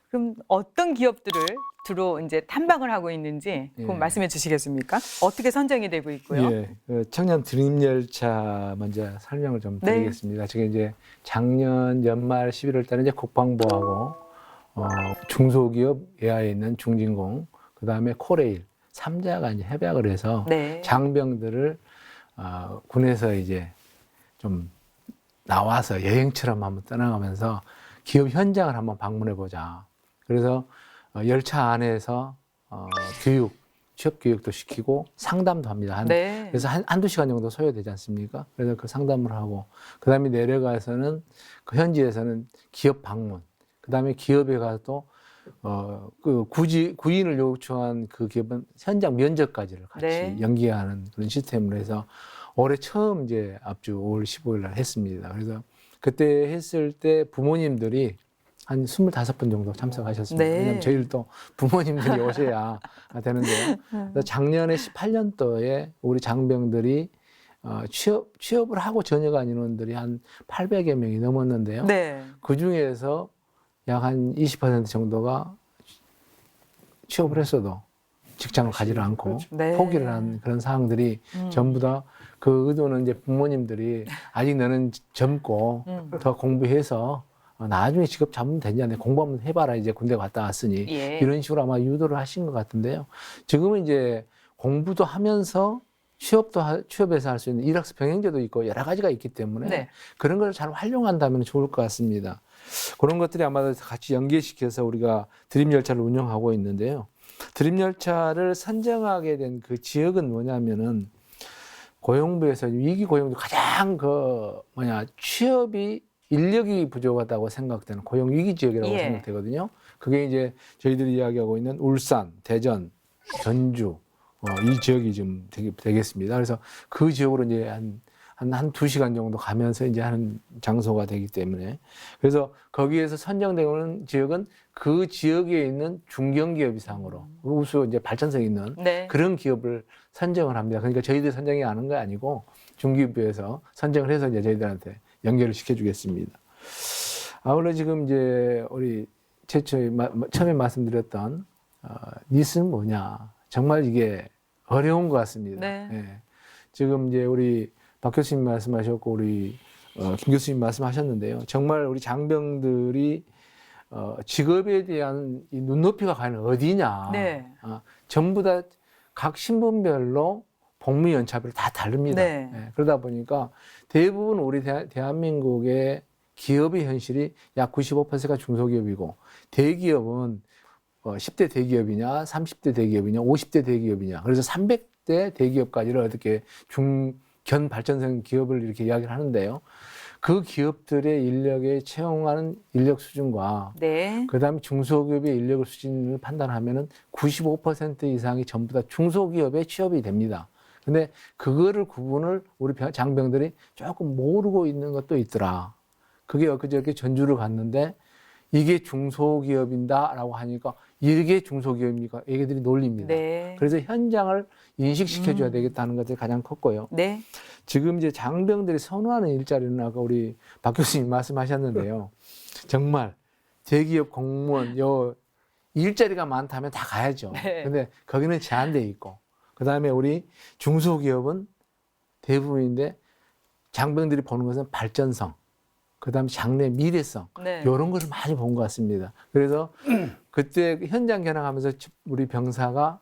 그럼 어떤 기업들을 주로 이제 탐방을 하고 있는지 그럼 예. 말씀해 주시겠습니까? 어떻게 선정이 되고 있고요? 예, 청년 드림 열차 먼저 설명을 좀 네. 드리겠습니다. 지금 이제 작년 연말 11월 달에 이제 국방부하고 중소기업 예하에 있는 중진공, 그다음에 코레일 3자가 이제 협약을 해서 네. 장병들을 군에서 이제 좀 나와서 여행처럼 한번 떠나가면서 기업 현장을 한번 방문해 보자. 그래서 열차 안에서 취업 교육도 시키고 상담도 합니다. 네. 그래서 한두 시간 정도 소요되지 않습니까? 그래서 그 상담을 하고, 그 다음에 내려가서는 그 현지에서는 기업 방문, 그 다음에 기업에 가서 그 구인을 요청한 그 기업은 현장 면접까지를 같이 네. 연기하는 그런 시스템으로 해서 올해 처음 이제 앞주 5월 15일 날 했습니다. 그래서 그때 했을 때 부모님들이 한 25분 정도 참석하셨습니다. 네. 왜냐하면 저희를 또 부모님들이 오셔야 되는데요. 그래서 작년에 18년도에 우리 장병들이 취업을 하고 전역한 인원들이 한 800여 명이 넘었는데요. 네. 그 중에서 약 한 20% 정도가 취업을 했어도 직장을 가지를 않고 네. 포기를 한 그런 상황들이 전부 다 그 의도는 이제 부모님들이 아직 너는 젊고 더 공부해서 나중에 직업 잡으면 되냐, 공부 한번 해봐라, 이제 군대 갔다 왔으니 예. 이런 식으로 아마 유도를 하신 것 같은데요. 지금은 이제 공부도 하면서 취업에서 할 수 있는 일학습 병행제도 있고 여러 가지가 있기 때문에 네. 그런 걸 잘 활용한다면 좋을 것 같습니다. 그런 것들이 아마 같이 연계시켜서 우리가 드림 열차를 운영하고 있는데요. 드림 열차를 선정하게 된 그 지역은 뭐냐면은 고용부에서 위기 고용도 가장 취업이 인력이 부족하다고 생각되는 고용 위기 지역이라고 예. 생각되거든요. 그게 이제 저희들이 이야기하고 있는 울산, 대전, 전주 이 지역이 좀 되겠습니다. 그래서 그 지역으로 이제 한 2시간 정도 가면서 이제 하는 장소가 되기 때문에, 그래서 거기에서 선정되는 지역은 그 지역에 있는 중견기업 이상으로 우수 이제 발전성 있는 네. 그런 기업을 선정을 합니다. 그러니까 저희들이 선정이 하는 거 아니고 중기부에서 선정을 해서 이제 저희들한테 연결을 시켜주겠습니다. 아울러 지금 이제 우리 처음에 말씀드렸던 니스는 뭐냐, 정말 이게 어려운 것 같습니다. 네. 예. 지금 이제 우리 박 교수님 말씀하셨고 우리 김 교수님 말씀하셨는데요. 정말 우리 장병들이 직업에 대한 이 눈높이가 과연 어디냐. 네. 전부 다 각 신분별로 복무 연차별이 다 다릅니다. 네. 예, 그러다 보니까 대부분 우리 대한민국의 기업의 현실이 약 95%가 중소기업이고, 대기업은 10대 대기업이냐, 30대 대기업이냐, 50대 대기업이냐, 그래서 300대 대기업까지를 어떻게 중견 발전성 기업을 이렇게 이야기를 하는데요. 그 기업들의 인력에 채용하는 인력 수준과 네. 그다음에 중소기업의 인력을 수준을 판단하면은 95% 이상이 전부 다 중소기업에 취업이 됩니다. 근데 그거를 구분을 우리 장병들이 조금 모르고 있는 것도 있더라. 그게 엊그저께 전주를 갔는데 이게 중소기업인다라고 하니까 이게 중소기업입니까? 얘기들이 놀립니다. 네. 그래서 현장을 인식시켜줘야 되겠다는 것이 가장 컸고요. 네. 지금 이제 장병들이 선호하는 일자리는 아까 우리 박 교수님 말씀하셨는데요. 정말 대기업 공무원 일자리가 많다면 다 가야죠. 네. 근데 거기는 제한돼 있고, 그다음에 우리 중소기업은 대부분인데 장병들이 보는 것은 발전성, 그다음에 장래 미래성, 네. 이런 것을 많이 본 것 같습니다. 그래서 그때 현장 견학하면서 우리 병사가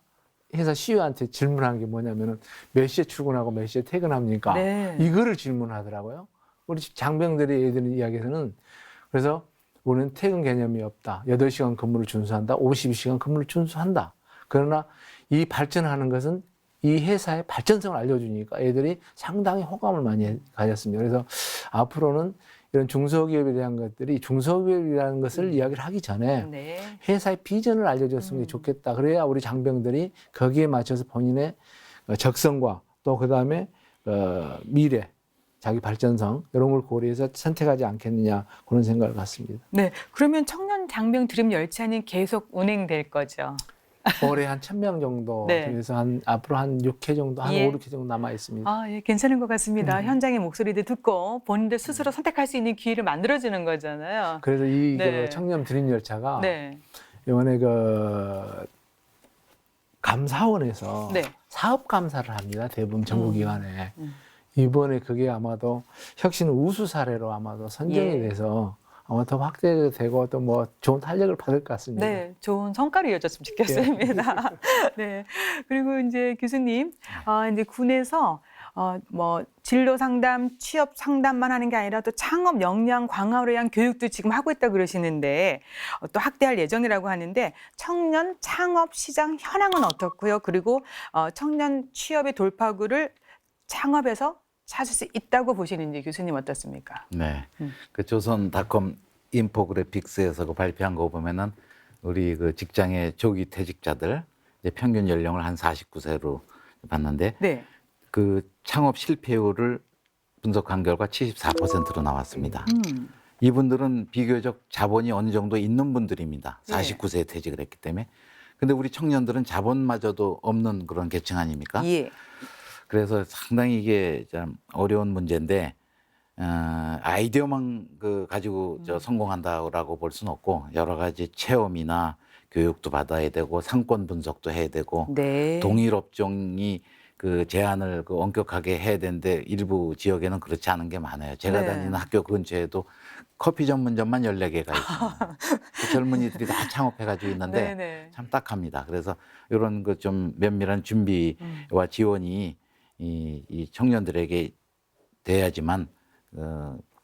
회사 CEO한테 질문한 게 뭐냐면은 몇 시에 출근하고 몇 시에 퇴근합니까? 네. 이거를 질문하더라고요. 우리 장병들이 애들은 이야기에서는 그래서 우리는 퇴근 개념이 없다. 8시간 근무를 준수한다. 52시간 근무를 준수한다. 그러나 이 발전하는 것은 이 회사의 발전성을 알려주니까 애들이 상당히 호감을 많이 가졌습니다. 그래서 앞으로는 이런 중소기업에 대한 것들이 중소기업이라는 것을 이야기를 하기 전에 네. 회사의 비전을 알려줬으면 좋겠다. 그래야 우리 장병들이 거기에 맞춰서 본인의 적성과 또 그다음에 미래, 자기 발전성 이런 걸 고려해서 선택하지 않겠느냐 그런 생각을 갖습니다. 네. 그러면 청년 장병 드림 열차는 계속 운행될 거죠? 올해 한 1,000명 정도 네. 그래서 앞으로 한 6회 정도, 한 예. 5, 6회 정도 남아 있습니다. 아, 예, 괜찮은 것 같습니다. 현장의 목소리도 듣고 본인들 스스로 선택할 수 있는 기회를 만들어주는 거잖아요. 그래서 이 네. 그 청년 드림 열차가 네. 이번에 그 감사원에서 네. 사업 감사를 합니다. 대부분 정부기관에. 음. 이번에 그게 아마도 혁신 우수 사례로 아마도 선정이 예. 돼서 아마 더 확대되고 또 뭐 좋은 탄력을 받을 것 같습니다. 네, 좋은 성과를 이어졌으면 좋겠습니다. 네. 그리고 이제 교수님, 이제 군에서 뭐 진로 상담, 취업 상담만 하는 게 아니라 또 창업 역량 강화를 위한 교육도 지금 하고 있다 그러시는데 또 확대할 예정이라고 하는데 청년 창업 시장 현황은 어떻고요? 그리고 청년 취업의 돌파구를 창업에서 찾을 수 있다고 보시는지 교수님 어떻습니까? 네. 그 조선닷컴 인포그래픽스에서 그 발표한 거 보면은 우리 그 직장의 조기 퇴직자들 이제 평균 연령을 한 49세로 봤는데 네. 그 창업 실패율을 분석한 결과 74%로 나왔습니다. 음. 이분들은 비교적 자본이 어느 정도 있는 분들입니다. 예. 49세에 퇴직을 했기 때문에. 근데 우리 청년들은 자본마저도 없는 그런 계층 아닙니까? 예. 그래서 상당히 이게 참 어려운 문제인데 아이디어만 가지고 성공한다라고 볼 수는 없고 여러 가지 체험이나 교육도 받아야 되고 상권 분석도 해야 되고 네. 동일 업종이 그 제한을 그 엄격하게 해야 되는데 일부 지역에는 그렇지 않은 게 많아요. 제가 네. 다니는 학교 근처에도 커피 전문점만 14개가 있습니다. 그 젊은이들이 다 창업해가지고 있는데 네네. 참 딱합니다. 그래서 이런 그 좀 면밀한 준비와 지원이 이 청년들에게 돼야지만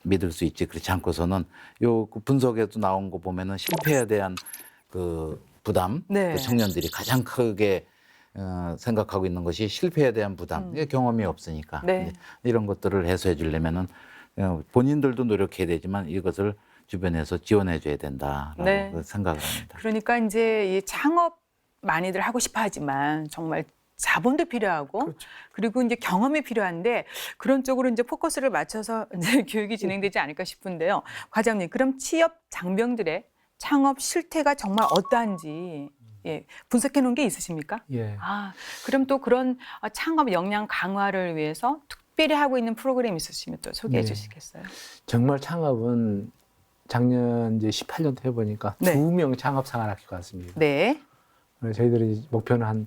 믿을 수 있지. 그렇지 않고서는 요 그 분석에도 나온 거 보면은 실패에 대한 그 부담, 네. 그 청년들이 가장 크게 생각하고 있는 것이 실패에 대한 부담. 이게 경험이 없으니까 네. 이제 이런 것들을 해소해 주려면은 본인들도 노력해야 되지만 이것을 주변에서 지원해 줘야 된다라고 네. 생각을 합니다. 그러니까 이제 이 창업 많이들 하고 싶어 하지만 정말 자본도 필요하고 그리고 이제 경험이 필요한데 그런 쪽으로 이제 포커스를 맞춰서 이제 교육이 진행되지 않을까 싶은데요. 과장님, 그럼 취업 장병들의 창업 실태가 정말 어떠한지 예, 분석해 놓은 게 있으십니까? 예. 그럼 또 그런 창업 역량 강화를 위해서 특별히 하고 있는 프로그램이 있으시면 또 소개해 네. 주시겠어요? 정말 창업은 작년 이제 18년도 해보니까 네. 2명 창업 상한학교 갔습니다. 네. 그래서 저희들이 목표는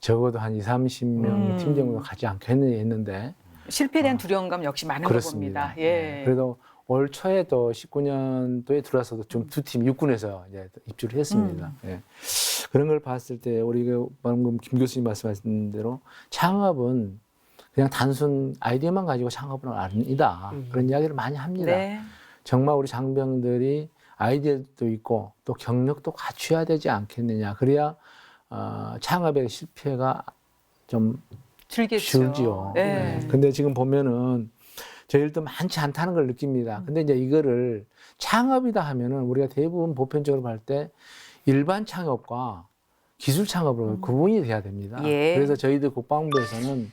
적어도 한 20, 30명 팀 정도 가지 않겠느냐 했는데 실패에 대한 두려움감 역시 많은 거 그렇습니다. 봅니다. 예. 그래도 올 초에도 19년도에 들어와서도 좀 두 팀 육군에서 이제 입주를 했습니다. 예. 그런 걸 봤을 때 우리 방금 김 교수님 말씀하신 대로 창업은 그냥 단순 아이디어만 가지고 창업은 아니다. 그런 이야기를 많이 합니다. 네. 정말 우리 장병들이 아이디어도 있고 또 경력도 갖춰야 되지 않겠느냐. 그래야 창업의 실패가 좀 줄겠죠. 줄지요. 네. 근데 지금 보면은 저희들도 많지 않다는 걸 느낍니다. 근데 이제 이거를 창업이다 하면은 우리가 대부분 보편적으로 볼 때 일반 창업과 기술 창업으로 구분이 돼야 됩니다. 예. 그래서 저희들 국방부에서는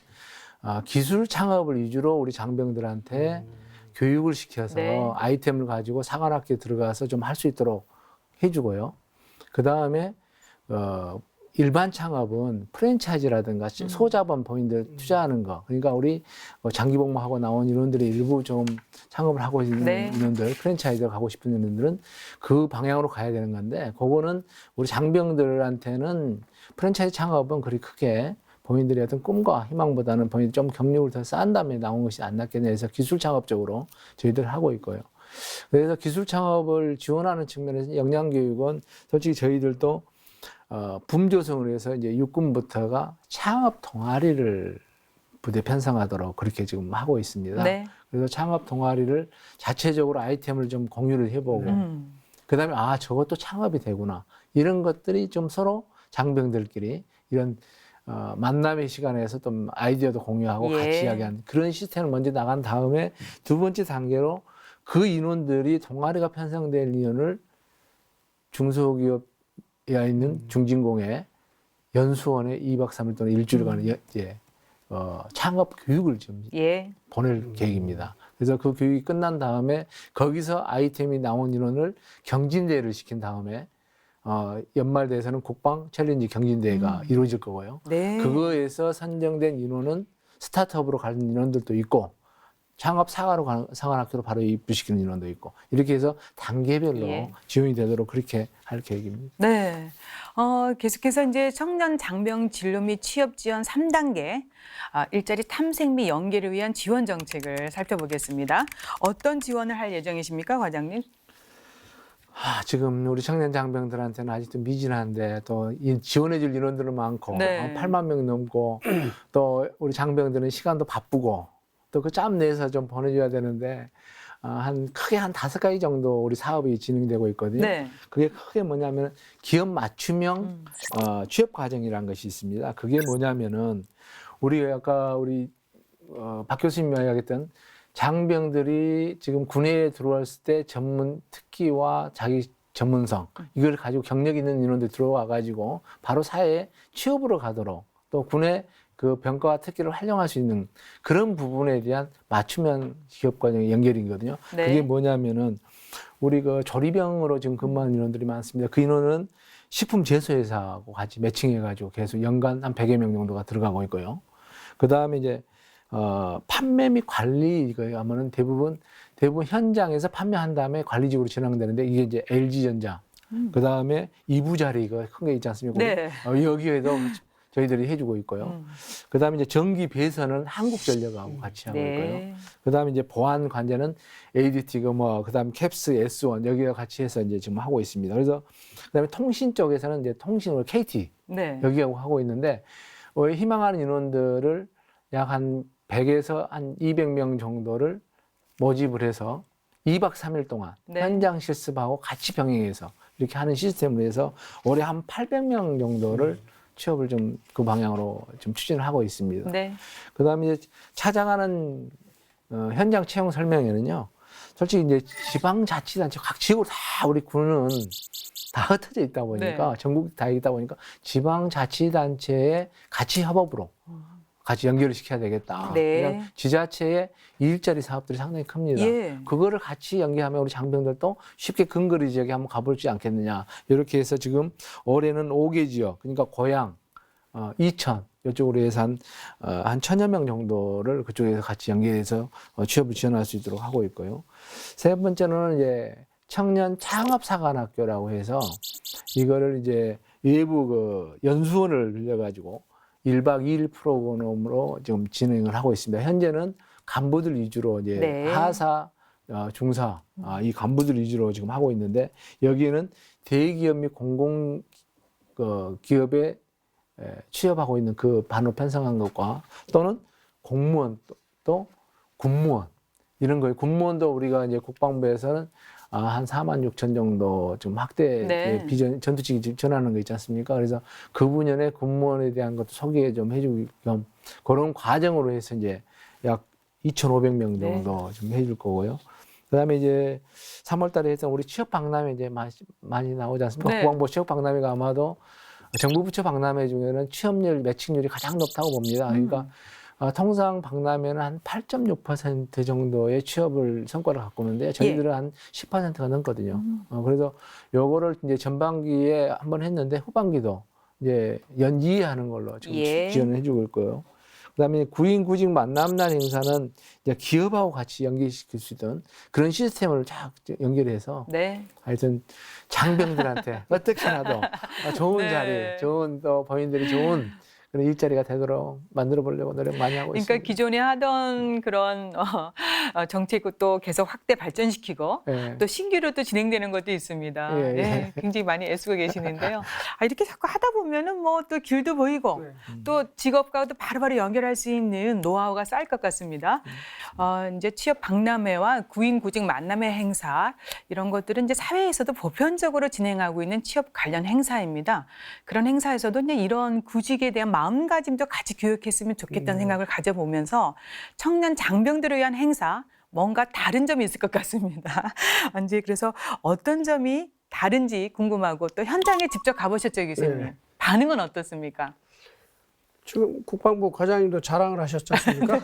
기술 창업을 위주로 우리 장병들한테 교육을 시켜서 네. 아이템을 가지고 상한학교에 들어가서 좀 할 수 있도록 해주고요. 그 다음에 일반 창업은 프랜차이즈라든가 소자본 본인들 투자하는 거. 그러니까 우리 장기복무하고 나온 인원들이 일부 좀 창업을 하고 있는 네. 인원들, 프랜차이즈를 가고 싶은 인원들은 그 방향으로 가야 되는 건데, 그거는 우리 장병들한테는 프랜차이즈 창업은 그리 크게 본인들의 어떤 꿈과 희망보다는 본인이 좀 경력을 더 쌓은 다음에 나온 것이 안 낫겠냐 해서 기술 창업 적으로 저희들 하고 있고요. 그래서 기술 창업을 지원하는 측면에서 역량교육은 솔직히 저희들도 붐 조성을 해서 이제 육군부터가 창업 동아리를 부대 편성하도록 그렇게 지금 하고 있습니다. 네. 그래서 창업 동아리를 자체적으로 아이템을 좀 공유를 해보고 그다음에 아 저것도 창업이 되구나 이런 것들이 좀 서로 장병들끼리 이런 만남의 시간에서 좀 아이디어도 공유하고 예. 같이 이야기하는 그런 시스템을 먼저 나간 다음에 두 번째 단계로 그 인원들이 동아리가 편성된 인원을 중소기업에 있는 중진공에 연수원에 2박 3일 또는 일주일간 창업 교육을 좀 예. 보낼 계획입니다. 그래서 그 교육이 끝난 다음에 거기서 아이템이 나온 인원을 경진대회를 시킨 다음에 연말 대회에서는 국방 챌린지 경진대회가 이루어질 거고요. 네. 그거에서 선정된 인원은 스타트업으로 가는 인원들도 있고 창업 사관학교로 바로 입부시키는 인원도 있고 이렇게 해서 단계별로 예. 지원이 되도록 그렇게 할 계획입니다. 네. 계속해서 이제 청년 장병 진로 및 취업 지원 3단계 일자리 탐색 및 연계를 위한 지원 정책을 살펴보겠습니다. 어떤 지원을 할 예정이십니까, 과장님? 지금 우리 청년 장병들한테는 아직도 미진한데 또 지원해줄 인원들은 많고 네. 8만 명 넘고 또 우리 장병들은 시간도 바쁘고 또 그 짬 내서 좀 보내줘야 되는데 크게 한 5가지 정도 우리 사업이 진행되고 있거든요. 네. 그게 크게 뭐냐면 기업 맞춤형 취업 과정이라는 것이 있습니다. 그게 뭐냐면은 우리 아까 박 교수님이 이야기했던 장병들이 지금 군에 들어왔을 때 전문 특기와 자기 전문성 이걸 가지고 경력 있는 인원들이 들어와 가지고 바로 사회에 취업으로 가도록 또 군의 그 병가와 특기를 활용할 수 있는 그런 부분에 대한 맞춤형 기업 과정의 연결이거든요. 네. 그게 뭐냐면은 우리 그 조리병으로 지금 근무하는 인원들이 많습니다. 그 인원은 식품 제조회사하고 같이 매칭해가지고 계속 연간 한 100여 명 정도가 들어가고 있고요. 그 다음에 이제 판매 및 관리 이거 하면은 대부분 현장에서 판매한 다음에 관리직으로 진행되는데 이게 이제 LG전자. 그 다음에 이부자리 이거 큰 게 있지 않습니까? 네. 여기에도 저희들이 해주고 있고요. 그 다음에 이제 전기 배선은 한국전력하고 같이 하고 있고요. 네. 그 다음에 이제 보안 관제는 ADT, 그 다음에 캡스, S1 여기와 같이 해서 이제 지금 하고 있습니다. 그래서 그 다음에 통신 쪽에서는 이제 통신으로 KT 네. 여기하고 하고 있는데 희망하는 인원들을 약 한 100에서 한 200명 정도를 모집을 해서 2박 3일 동안 네. 현장 실습하고 같이 병행해서 이렇게 하는 시스템으로 해서 올해 한 800명 정도를 취업을 좀 그 방향으로 좀 추진을 하고 있습니다. 네. 그 다음에 이제 찾아가는 현장 채용 설명회는요. 솔직히 이제 지방자치단체 각 지역으로 다 우리 군은 다 흩어져 있다 보니까 네. 전국 다 있다 보니까 지방자치단체에 같이 협업으로 같이 연결을 시켜야 되겠다. 네. 그냥 지자체의 일자리 사업들이 상당히 큽니다. 예. 그거를 같이 연계하면 우리 장병들도 쉽게 근거리 지역에 한번 가볼지 않겠느냐. 이렇게 해서 지금 올해는 5개 지역, 그러니까 고양, 이천 이쪽으로 해서 한 1,000여 명 정도를 그쪽에서 같이 연계해서 취업을 지원할 수 있도록 하고 있고요. 세 번째는 이제 청년 창업사관학교라고 해서 이거를 이제 외부 그 연수원을 빌려가지고 1박 2일 프로그램으로 지금 진행을 하고 있습니다. 현재는 간부들 위주로 이제 네. 하사, 중사 이 간부들 위주로 지금 하고 있는데 여기에는 대기업 및 공공 기업에 취업하고 있는 그 반을 편성한 것과 또는 공무원 또 군무원 이런 거예요. 군무원도 우리가 이제 국방부에서는 한 4만 6천 정도 좀 확대 네. 비전 전투직이 전하는 거 있지 않습니까? 그래서 그 분야의 군무원에 대한 것도 소개 좀 해주고 겸 그런 과정으로 해서 이제 약 2,500명 정도 좀 해줄 거고요. 그다음에 이제 3월달에 했던 우리 취업 박람회 이제 많이 나오지 않습니까? 네. 국방부 취업 박람회가 아마도 정부 부처 박람회 중에는 취업률 매칭률이 가장 높다고 봅니다. 그러니까 통상 박람회는 한 8.6% 정도의 취업을 성과를 갖고 오는데 저희들은 한 10%가 넘거든요. 그래서 요거를 이제 전반기에 한번 했는데 후반기도 이제 연기하는 걸로 지금 예. 지원을 해주고 있고요. 그다음에 구인 구직 만남날 행사는 이제 기업하고 같이 연계시킬 수 있던 그런 시스템을 쫙 연결해서 네. 하여튼 장병들한테 어떻게라도 좋은 네. 자리, 좋은 또 본인들이 좋은 그런 일자리가 되도록 만들어 보려고 노력 많이 하고 그러니까 있습니다. 기존에 하던 그런 정책을 또 계속 확대 발전시키고 예. 또 신규로 또 진행되는 것도 있습니다. 예, 예. 굉장히 많이 애쓰고 계시는데요. 이렇게 자꾸 하다 보면은 뭐 또 길도 보이고 네. 또 직업과도 바로바로 연결할 수 있는 노하우가 쌓일 것 같습니다. 이제 취업 박람회와 구인 구직 만남회 행사 이런 것들은 이제 사회에서도 보편적으로 진행하고 있는 취업 관련 행사입니다. 그런 행사에서도 이제 이런 구직에 대한 마음가짐도 같이 교육했으면 좋겠다는 생각을 가져보면서 청년 장병들을 위한 행사 뭔가 다른 점이 있을 것 같습니다. 이제 그래서 어떤 점이 다른지 궁금하고 또 현장에 직접 가보셨죠, 교수님? 네. 반응은 어떻습니까? 지금 국방부 과장님도 자랑을 하셨지 않습니까?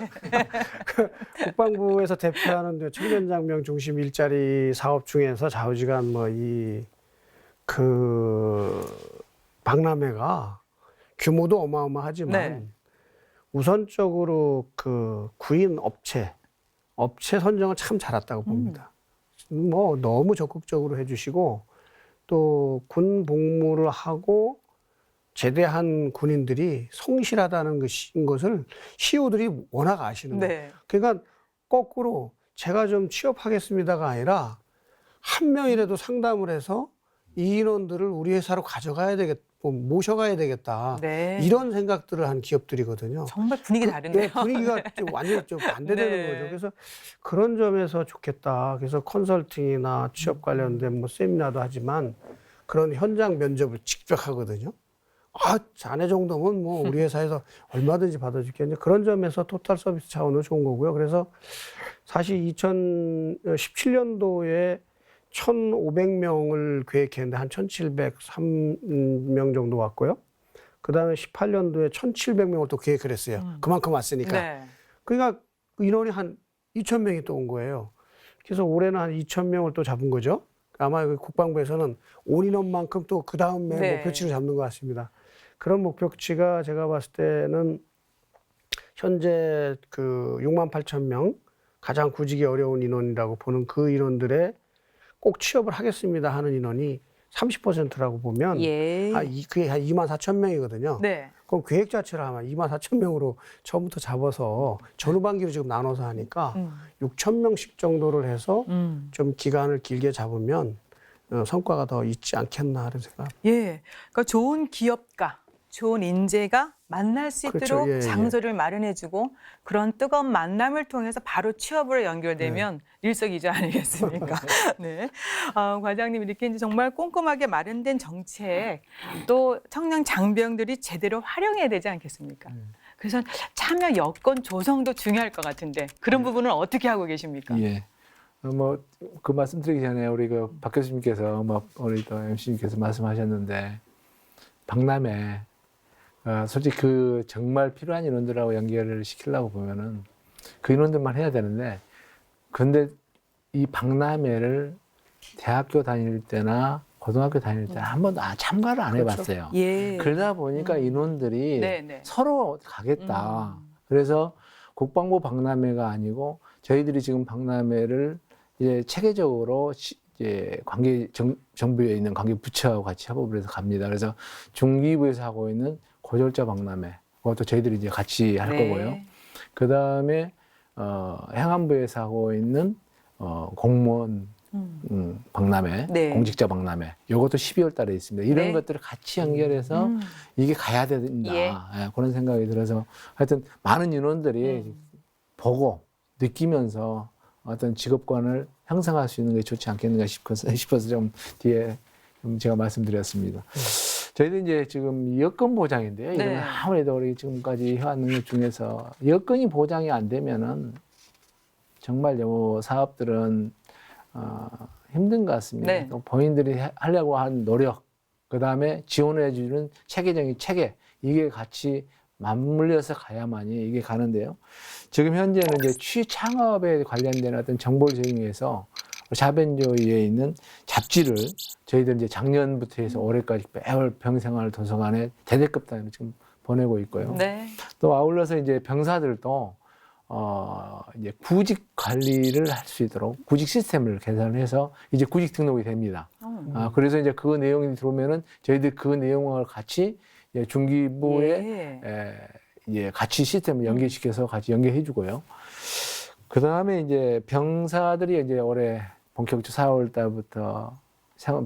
국방부에서 대표하는 청년 장병 중심 일자리 사업 중에서 좌우지간 박람회가 규모도 어마어마하지만 네. 우선적으로 그 구인 업체 선정을 참 잘했다고 봅니다. 뭐 너무 적극적으로 해주시고 또 군 복무를 하고 제대한 군인들이 성실하다는 것을 시우들이 워낙 아시는 거예요. 네. 그러니까 거꾸로 제가 좀 취업하겠습니다가 아니라 한 명이라도 상담을 해서 이 인원들을 우리 회사로 가져가야 되겠다, 모셔가야 되겠다. 네. 이런 생각들을 한 기업들이거든요. 정말 분위기 다른데요. 네, 분위기가 좀 완전히 좀 반대되는 네. 거죠. 그래서 그런 점에서 좋겠다. 그래서 컨설팅이나 취업 관련된 세미나도 하지만 그런 현장 면접을 직접 하거든요. 자네 정도면 뭐 우리 회사에서 얼마든지 받아줄게. 그런 점에서 토탈 서비스 차원으로 좋은 거고요. 그래서 사실 2017년도에 1,500명을 계획했는데 한 1,703명 정도 왔고요. 그 다음에 18년도에 1,700명을 또 계획을 했어요. 그만큼 왔으니까. 네. 그러니까 인원이 한 2,000명이 또 온 거예요. 그래서 올해는 한 2,000명을 또 잡은 거죠. 아마 국방부에서는 온 인원만큼 또 그 다음에 네. 목표치를 잡는 것 같습니다. 그런 목표치가 제가 봤을 때는 현재 그 68,000명 가장 구직이 어려운 인원이라고 보는 그 인원들의 꼭 취업을 하겠습니다 하는 인원이 30%라고 보면 예. 그게 한 24,000명이거든요. 네. 그럼 계획 자체를 아마 24,000명으로 처음부터 잡아서 전후반기로 지금 나눠서 하니까 6,000명씩 정도를 해서 좀 기간을 길게 잡으면 성과가 더 있지 않겠나 하는 생각. 예. 그러니까 좋은 기업가, 좋은 인재가 만날 수 그렇죠. 있도록 예, 예. 장소를 마련해주고 그런 뜨거운 만남을 통해서 바로 취업으로 연결되면 일석이조 아니겠습니까? 네. 과장님 이렇게 이제 정말 꼼꼼하게 마련된 정책 또 청년 장병들이 제대로 활용해야 되지 않겠습니까? 그래서 참여 여건 조성도 중요할 것 같은데 그런 부분은 어떻게 하고 계십니까? 예. 그 말씀드리기 전에 우리 박 교수님께서 우리 또 MC님께서 말씀하셨는데 박람회 솔직히 정말 필요한 인원들하고 연결을 시키려고 보면은 그 인원들만 해야 되는데 근데 이 박람회를 대학교 다닐 때나 고등학교 다닐 때 한 번도 참가를 안 해봤어요. 예. 그러다 보니까 인원들이 네. 서로 가겠다. 그래서 국방부 박람회가 아니고 저희들이 지금 박람회를 이제 체계적으로 이제 정부에 있는 관계 부처하고 같이 협업을 해서 갑니다. 그래서 중기부에서 하고 있는 고졸자 박람회, 그것도 저희들이 이제 같이 할 거고요. 그 다음에 행안부에서 하고 있는 공무원 박람회, 네. 공직자 박람회, 이것도 12월 달에 있습니다. 이런 네. 것들을 같이 연결해서 이게 가야 된다. 예. 예, 그런 생각이 들어서 하여튼 많은 인원들이 보고 느끼면서 어떤 직업관을 형성할 수 있는 게 좋지 않겠는가 싶어서 좀 뒤에 좀 제가 말씀드렸습니다. 저희도 이제 지금 여건 보장인데요. 이거는 네. 아무래도 우리 지금까지 해왔는 것 중에서 여건이 보장이 안 되면은 정말 요 사업들은 힘든 것 같습니다. 네. 또 본인들이 하려고 하는 노력, 그 다음에 지원해주는 체계적인 체계, 이게 같이 맞물려서 가야만이 이게 가는데요. 지금 현재는 이제 취창업에 관련된 어떤 정보를 제공해서 자변조위에 있는 잡지를 저희들 이제 작년부터 해서 올해까지 매월 병생활 도서관에 대대급 단위로 지금 보내고 있고요. 네. 또 아울러서 이제 병사들도 이제 구직 관리를 할 수 있도록 구직 시스템을 개선해서 이제 구직 등록이 됩니다. 그래서 이제 그 내용이 들어오면은 저희들 그 내용을 같이 예, 중기부에 예. 예, 같이 시스템을 연계시켜서 같이 연계해 주고요. 그 다음에 이제 병사들이 이제 올해 본격적으로 4월 달부터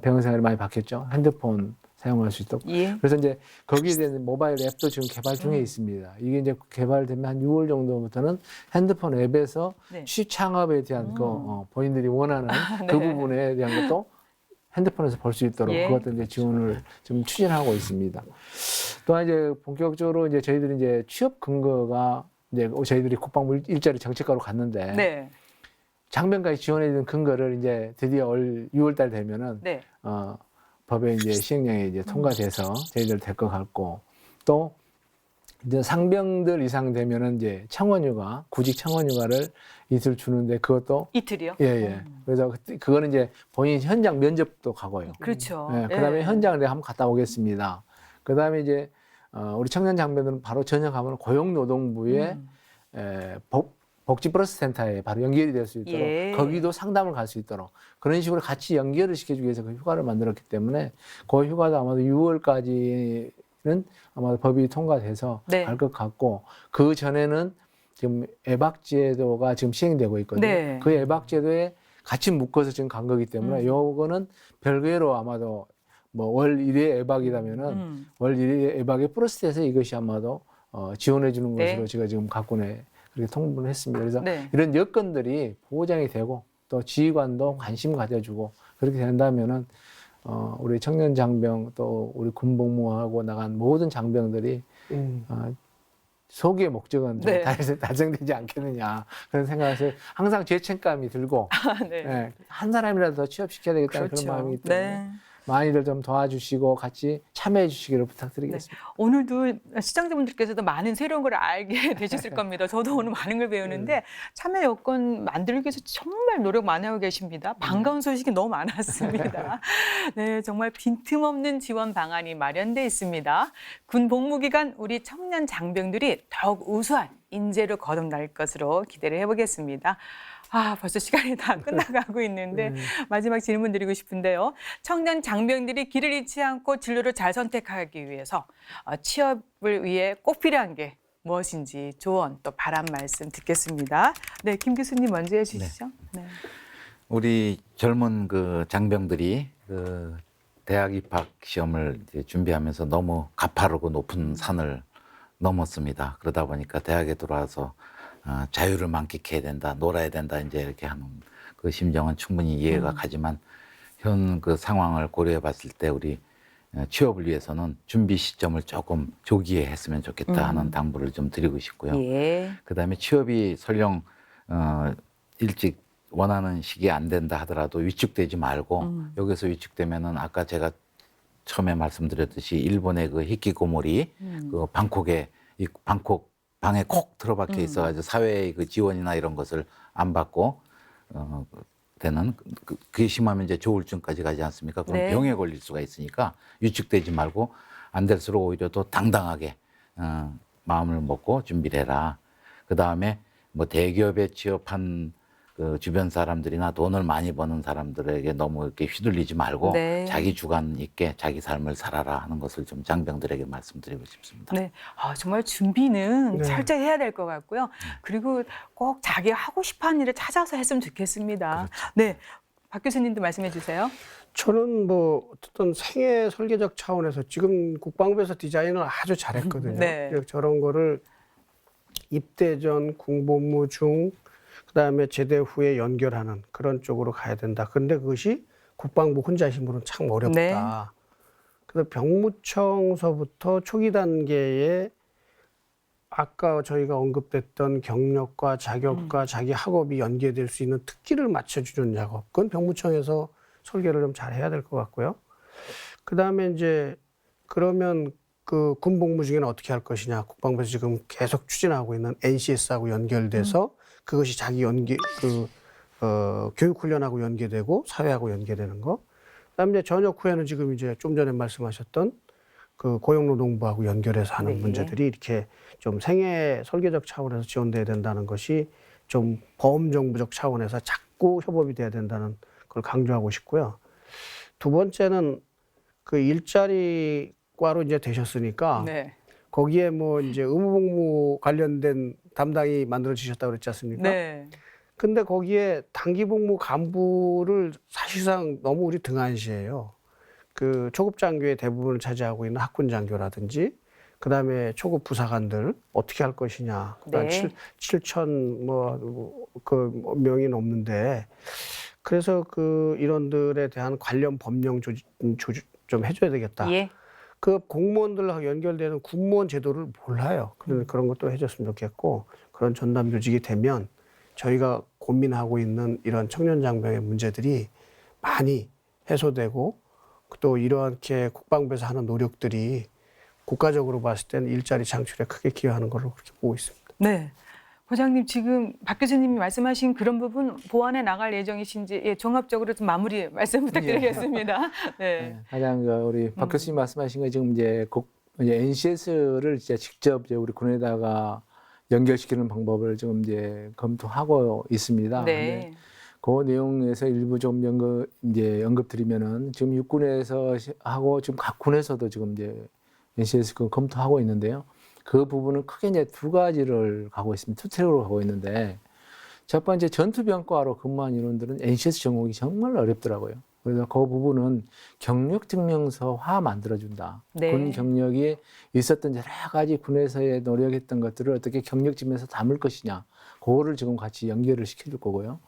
병원 생활이 많이 바뀌었죠. 핸드폰 사용할 수 있도록. 예. 그래서 이제 거기에 대한 모바일 앱도 지금 개발 중에 있습니다. 이게 이제 개발되면 한 6월 정도부터는 핸드폰 앱에서 네. 취창업에 대한 본인들이 원하는 그 네. 부분에 대한 것도 핸드폰에서 볼 수 있도록 예. 그것도 이제 지원을 좀 추진하고 있습니다. 또한 이제 본격적으로 이제 저희들이 이제 취업 근거가 이제 저희들이 국방부 일자리 정책과로 갔는데 네. 장병까지 지원해 주는 근거를 이제 드디어 올 6월 달 되면은 네. 법에 이제 시행령에 이제 통과돼서 저희들 될 것 같고 또 이제 상병들 이상 되면은 이제 청원휴가 구직 청원휴가를 이틀 주는데 그것도 이틀이요? 예. 그래서 그거는 이제 본인 현장 면접도 가고요. 그렇죠. 예, 그다음에 예. 현장을 내가 한번 갔다 오겠습니다. 그다음에 이제 우리 청년 장병들은 바로 전역하면 고용노동부에 복지플러스센터에 바로 연결이 될 수 있도록 예. 거기도 상담을 갈 수 있도록 그런 식으로 같이 연결을 시켜주기 위해서 그 휴가를 만들었기 때문에 그 휴가도 아마도 6월까지는 아마도 법이 통과돼서 네. 갈 것 같고 그 전에는 지금 예박제도가 지금 시행되고 있거든요. 네. 그 예박제도에 같이 묶어서 지금 간 거기 때문에 요거는 별개로 아마도 뭐 월 1회 예박이라면은 월 1회 예박에 플러스돼서 이것이 아마도 지원해 주는 네. 것으로 제가 지금 갖고내 그렇게 통보를 했습니다. 그래서 네. 이런 여건들이 보장이 되고 또 지휘관도 관심 가져주고 그렇게 된다면은 우리 청년 장병 또 우리 군복무하고 나간 모든 장병들이 소기의 목적은 좀 네. 달성되지 않겠느냐 그런 생각에서 항상 죄책감이 들고 네. 예, 한 사람이라도 더 취업시켜야 되겠다는 그렇죠. 그런 마음이기 때문에 네. 많이들 좀 도와주시고 같이 참여해 주시기를 부탁드리겠습니다. 오늘도 시청자분들께서도 많은 새로운 걸 알게 되셨을 겁니다. 저도 오늘 많은 걸 배우는데 참여 여건 만들기 위해서 정말 노력 많이 하고 계십니다. 반가운 소식이 너무 많았습니다. 네, 정말 빈틈없는 지원 방안이 마련돼 있습니다. 군 복무 기간 우리 청년 장병들이 더욱 우수한 인재로 거듭날 것으로 기대를 해보겠습니다. 벌써 시간이 다 끝나가고 있는데 마지막 질문 드리고 싶은데요. 청년 장병들이 길을 잃지 않고 진로를 잘 선택하기 위해서 취업을 위해 꼭 필요한 게 무엇인지 조언 또 바람 말씀 듣겠습니다. 네, 김 교수님 먼저 해주시죠. 네. 우리 젊은 그 장병들이 그 대학 입학 시험을 이제 준비하면서 너무 가파르고 높은 산을 넘었습니다. 그러다 보니까 대학에 들어와서 자유를 만끽해야 된다, 놀아야 된다, 이제 이렇게 하는 그 심정은 충분히 이해가 가지만 현 그 상황을 고려해 봤을 때 우리 취업을 위해서는 준비 시점을 조금 조기에 했으면 좋겠다 하는 당부를 좀 드리고 싶고요. 예. 그다음에 취업이 설령 일찍 원하는 시기에 안 된다 하더라도 위축되지 말고 여기서 위축되면은 아까 제가 처음에 말씀드렸듯이 일본의 그 히키고모리 그 방콕에 방콕 방에 콕 틀어박혀 있어가지고 사회의 그 지원이나 이런 것을 안 받고 되는 그게 심하면 이제 조울증까지 가지 않습니까? 그럼 네. 병에 걸릴 수가 있으니까 위축되지 말고 안 될수록 오히려 더 당당하게 마음을 먹고 준비를 해라. 그 다음에 뭐 대기업에 취업한 그 주변 사람들이나 돈을 많이 버는 사람들에게 너무 이렇게 휘둘리지 말고 네. 자기 주관 있게 자기 삶을 살아라 하는 것을 좀 장병들에게 말씀드리고 싶습니다. 네, 정말 준비는 네. 철저히 해야 될 것 같고요. 그리고 꼭 자기 하고 싶어하는 일을 찾아서 했으면 좋겠습니다. 네, 박 교수님도 말씀해 주세요. 저는 뭐 어떤 생애 설계적 차원에서 지금 국방부에서 디자인을 아주 잘했거든요. 네. 그래서 저런 거를 입대 전, 군복무 중, 그다음에 제대 후에 연결하는 그런 쪽으로 가야 된다. 그런데 그것이 국방부 혼자 힘으로는 참 어렵다. 네. 그래서 병무청서부터 초기 단계에 아까 저희가 언급했던 경력과 자격과 자기 학업이 연계될 수 있는 특기를 맞춰주는 작업. 그건 병무청에서 설계를 좀 잘 해야 될 것 같고요. 그다음에 이제 그러면 그 군복무 중에는 어떻게 할 것이냐. 국방부에서 지금 계속 추진하고 있는 NCS하고 연결돼서 그것이 자기 교육훈련하고 연계되고 사회하고 연계되는 거. 그다음에 이제 전역 후에는 지금 이제 좀 전에 말씀하셨던 그 고용노동부하고 연결해서 하는 네. 문제들이 이렇게 좀 생애 설계적 차원에서 지원돼야 된다는 것이 좀 범정부적 차원에서 자꾸 협업이 돼야 된다는 걸 강조하고 싶고요. 두 번째는 그 일자리 과로 이제 되셨으니까 네. 거기에 뭐 이제 의무복무 관련된 담당이 만들어지셨다고 그랬지 않습니까? 네. 근데 거기에 단기복무 간부를 사실상 너무 우리 등한시해요. 그 초급 장교의 대부분을 차지하고 있는 학군 장교라든지 그다음에 초급 부사관들 어떻게 할 것이냐. 네. 7천 그 명이 넘는데 그래서 그 인원들에 대한 관련 법령 조직 좀 해줘야 되겠다. 예. 그 공무원들하고 연결되는 군무원 제도를 몰라요. 그런 것도 해줬으면 좋겠고 그런 전담 조직이 되면 저희가 고민하고 있는 이런 청년 장병의 문제들이 많이 해소되고 또 이렇게 국방부에서 하는 노력들이 국가적으로 봤을 때는 일자리 창출에 크게 기여하는 걸로 그렇게 보고 있습니다. 네. 부장님 지금 박 교수님이 말씀하신 그런 부분 보완해 나갈 예정이신지 예, 종합적으로 좀 마무리 말씀 부탁드리겠습니다. 네. 네, 가장 우리 박 교수님 말씀하신 거 지금 이제 NCS를 진짜 직접 이제 우리 군에다가 연결시키는 방법을 지금 이제 검토하고 있습니다. 네. 그 내용에서 일부 좀 언급드리면은 지금 육군에서 하고 지금 각 군에서도 지금 이제 NCS 검토하고 있는데요. 그 부분은 크게 이제 두 가지를 가고 있습니다. 투 트랙으로 가고 있는데 첫 번째 전투병과로 근무한 인원들은 NCS 전공이 정말 어렵더라고요. 그래서 그 부분은 경력 증명서화 만들어준다. 네. 군 경력이 있었던 여러 가지 군에서의 노력했던 것들을 어떻게 경력 지면서 담을 것이냐. 그거를 지금 같이 연결을 시켜줄 거고요.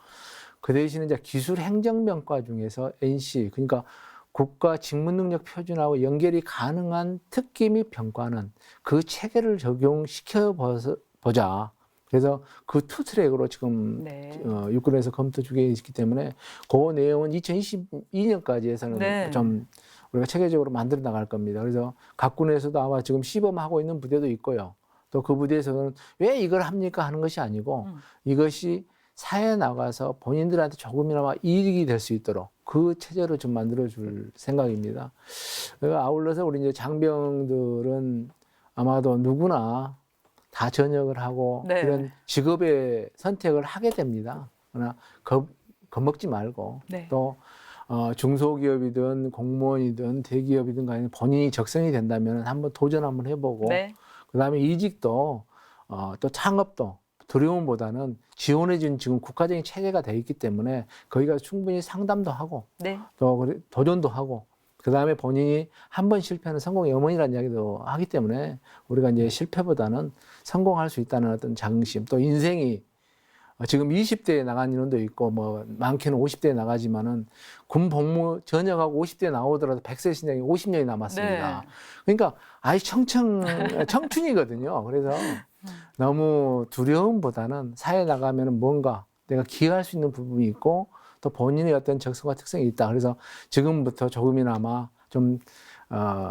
그 대신에 이제 기술행정병과 중에서 NC, 그러니까 국가 직무능력 표준하고 연결이 가능한 특기 및 병과는 그 체계를 적용시켜 보자. 그래서 그 투 트랙으로 지금 네. 육군에서 검토 중에 있기 때문에 그 내용은 2022년까지 해서는 네. 좀 우리가 체계적으로 만들어 나갈 겁니다. 그래서 각 군에서도 아마 지금 시범하고 있는 부대도 있고요. 또 그 부대에서는 왜 이걸 합니까 하는 것이 아니고 이것이 사회에 나가서 본인들한테 조금이나마 이익이 될 수 있도록 그 체제로 좀 만들어줄 생각입니다. 아울러서 우리 이제 장병들은 아마도 누구나 다 전역을 하고 네. 이런 직업의 선택을 하게 됩니다. 그러나 겁먹지 말고 네. 또 중소기업이든 공무원이든 대기업이든 간에 본인이 적성이 된다면 한번 도전 한번 해보고 네. 그다음에 이직도 또 창업도 두려움보다는 지원해준 지금 국가적인 체계가 돼 있기 때문에 거기가 충분히 상담도 하고 네. 또 도전도 하고 그다음에 본인이 한 번 실패하는 성공의 어머니라는 이야기도 하기 때문에 우리가 이제 실패보다는 성공할 수 있다는 어떤 자긍심 또 인생이 지금 20대에 나간 인원도 있고 뭐 많게는 50대에 나가지만은 군 복무 전역하고 50대에 나오더라도 100세 신장이 50년이 남았습니다. 네. 그러니까 아직 청춘이거든요. 그래서 너무 두려움보다는 사회에 나가면 뭔가 내가 기여할 수 있는 부분이 있고 또 본인의 어떤 적성과 특성이 있다. 그래서 지금부터 조금이나마 좀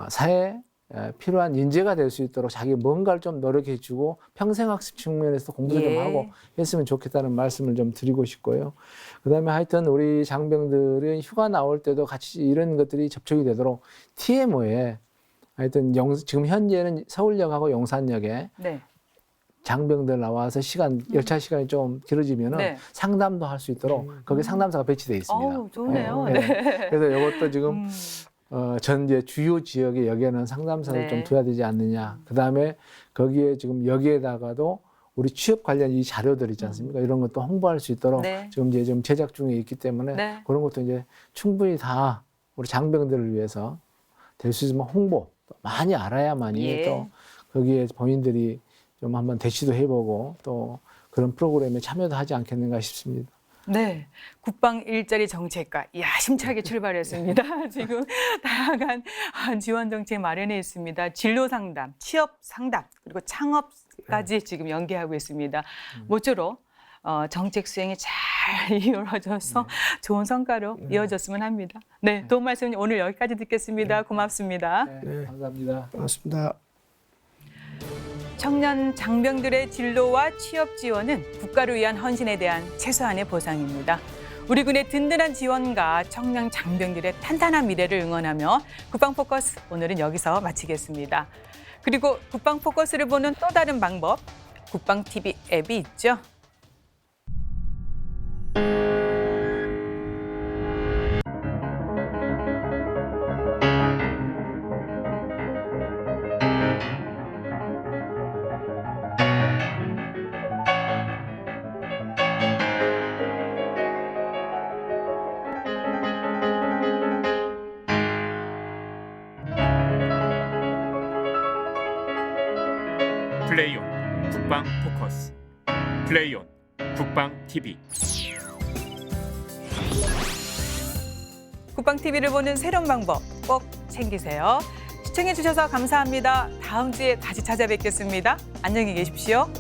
사회에 필요한 인재가 될 수 있도록 자기 뭔가를 좀 노력해주고 평생학습 측면에서 공부를 예. 좀 하고 했으면 좋겠다는 말씀을 좀 드리고 싶고요. 그다음에 하여튼 우리 장병들은 휴가 나올 때도 같이 이런 것들이 접촉이 되도록 TMO에 하여튼 지금 현재는 서울역하고 용산역에 네. 장병들 나와서 열차 시간이 좀 길어지면은 네. 상담도 할 수 있도록 거기 상담사가 배치되어 있습니다. 어우, 좋네요. 네. 네. 그래서 이것도 지금 전 이제 주요 지역에 여기에는 상담사를 네. 좀 둬야 되지 않느냐. 그 다음에 거기에 지금 여기에다가도 우리 취업 관련 이 자료들 있지 않습니까? 이런 것도 홍보할 수 있도록 네. 지금 이제 좀 제작 중에 있기 때문에 네. 그런 것도 이제 충분히 다 우리 장병들을 위해서 될 수 있으면 홍보 많이 알아야만이 예. 또 거기에 본인들이 좀 한번 대시도 해보고 또 그런 프로그램에 참여도 하지 않겠는가 싶습니다. 네, 국방 일자리 정책과 야심차게 출발했습니다. 지금 다양한 지원 정책 마련해 있습니다. 진로 상담, 취업 상담, 그리고 창업까지 지금 연계하고 있습니다. 모쪼록 정책 수행이 잘 이루어져서 좋은 성과로 이어졌으면 합니다. 네, 도움 말씀 오늘 여기까지 듣겠습니다. 고맙습니다. 네, 감사합니다. 고맙습니다. 청년 장병들의 진로와 취업 지원은 국가를 위한 헌신에 대한 최소한의 보상입니다. 우리 군의 든든한 지원과 청년 장병들의 탄탄한 미래를 응원하며 국방 포커스 오늘은 여기서 마치겠습니다. 그리고 국방 포커스를 보는 또 다른 방법, 국방 TV 앱이 있죠. 플레이온 국방 포커스. 플레이온 국방 TV. 국방TV를 보는 새로운 방법 꼭 챙기세요. 시청해주셔서 감사합니다. 다음 주에 다시 찾아뵙겠습니다. 안녕히 계십시오.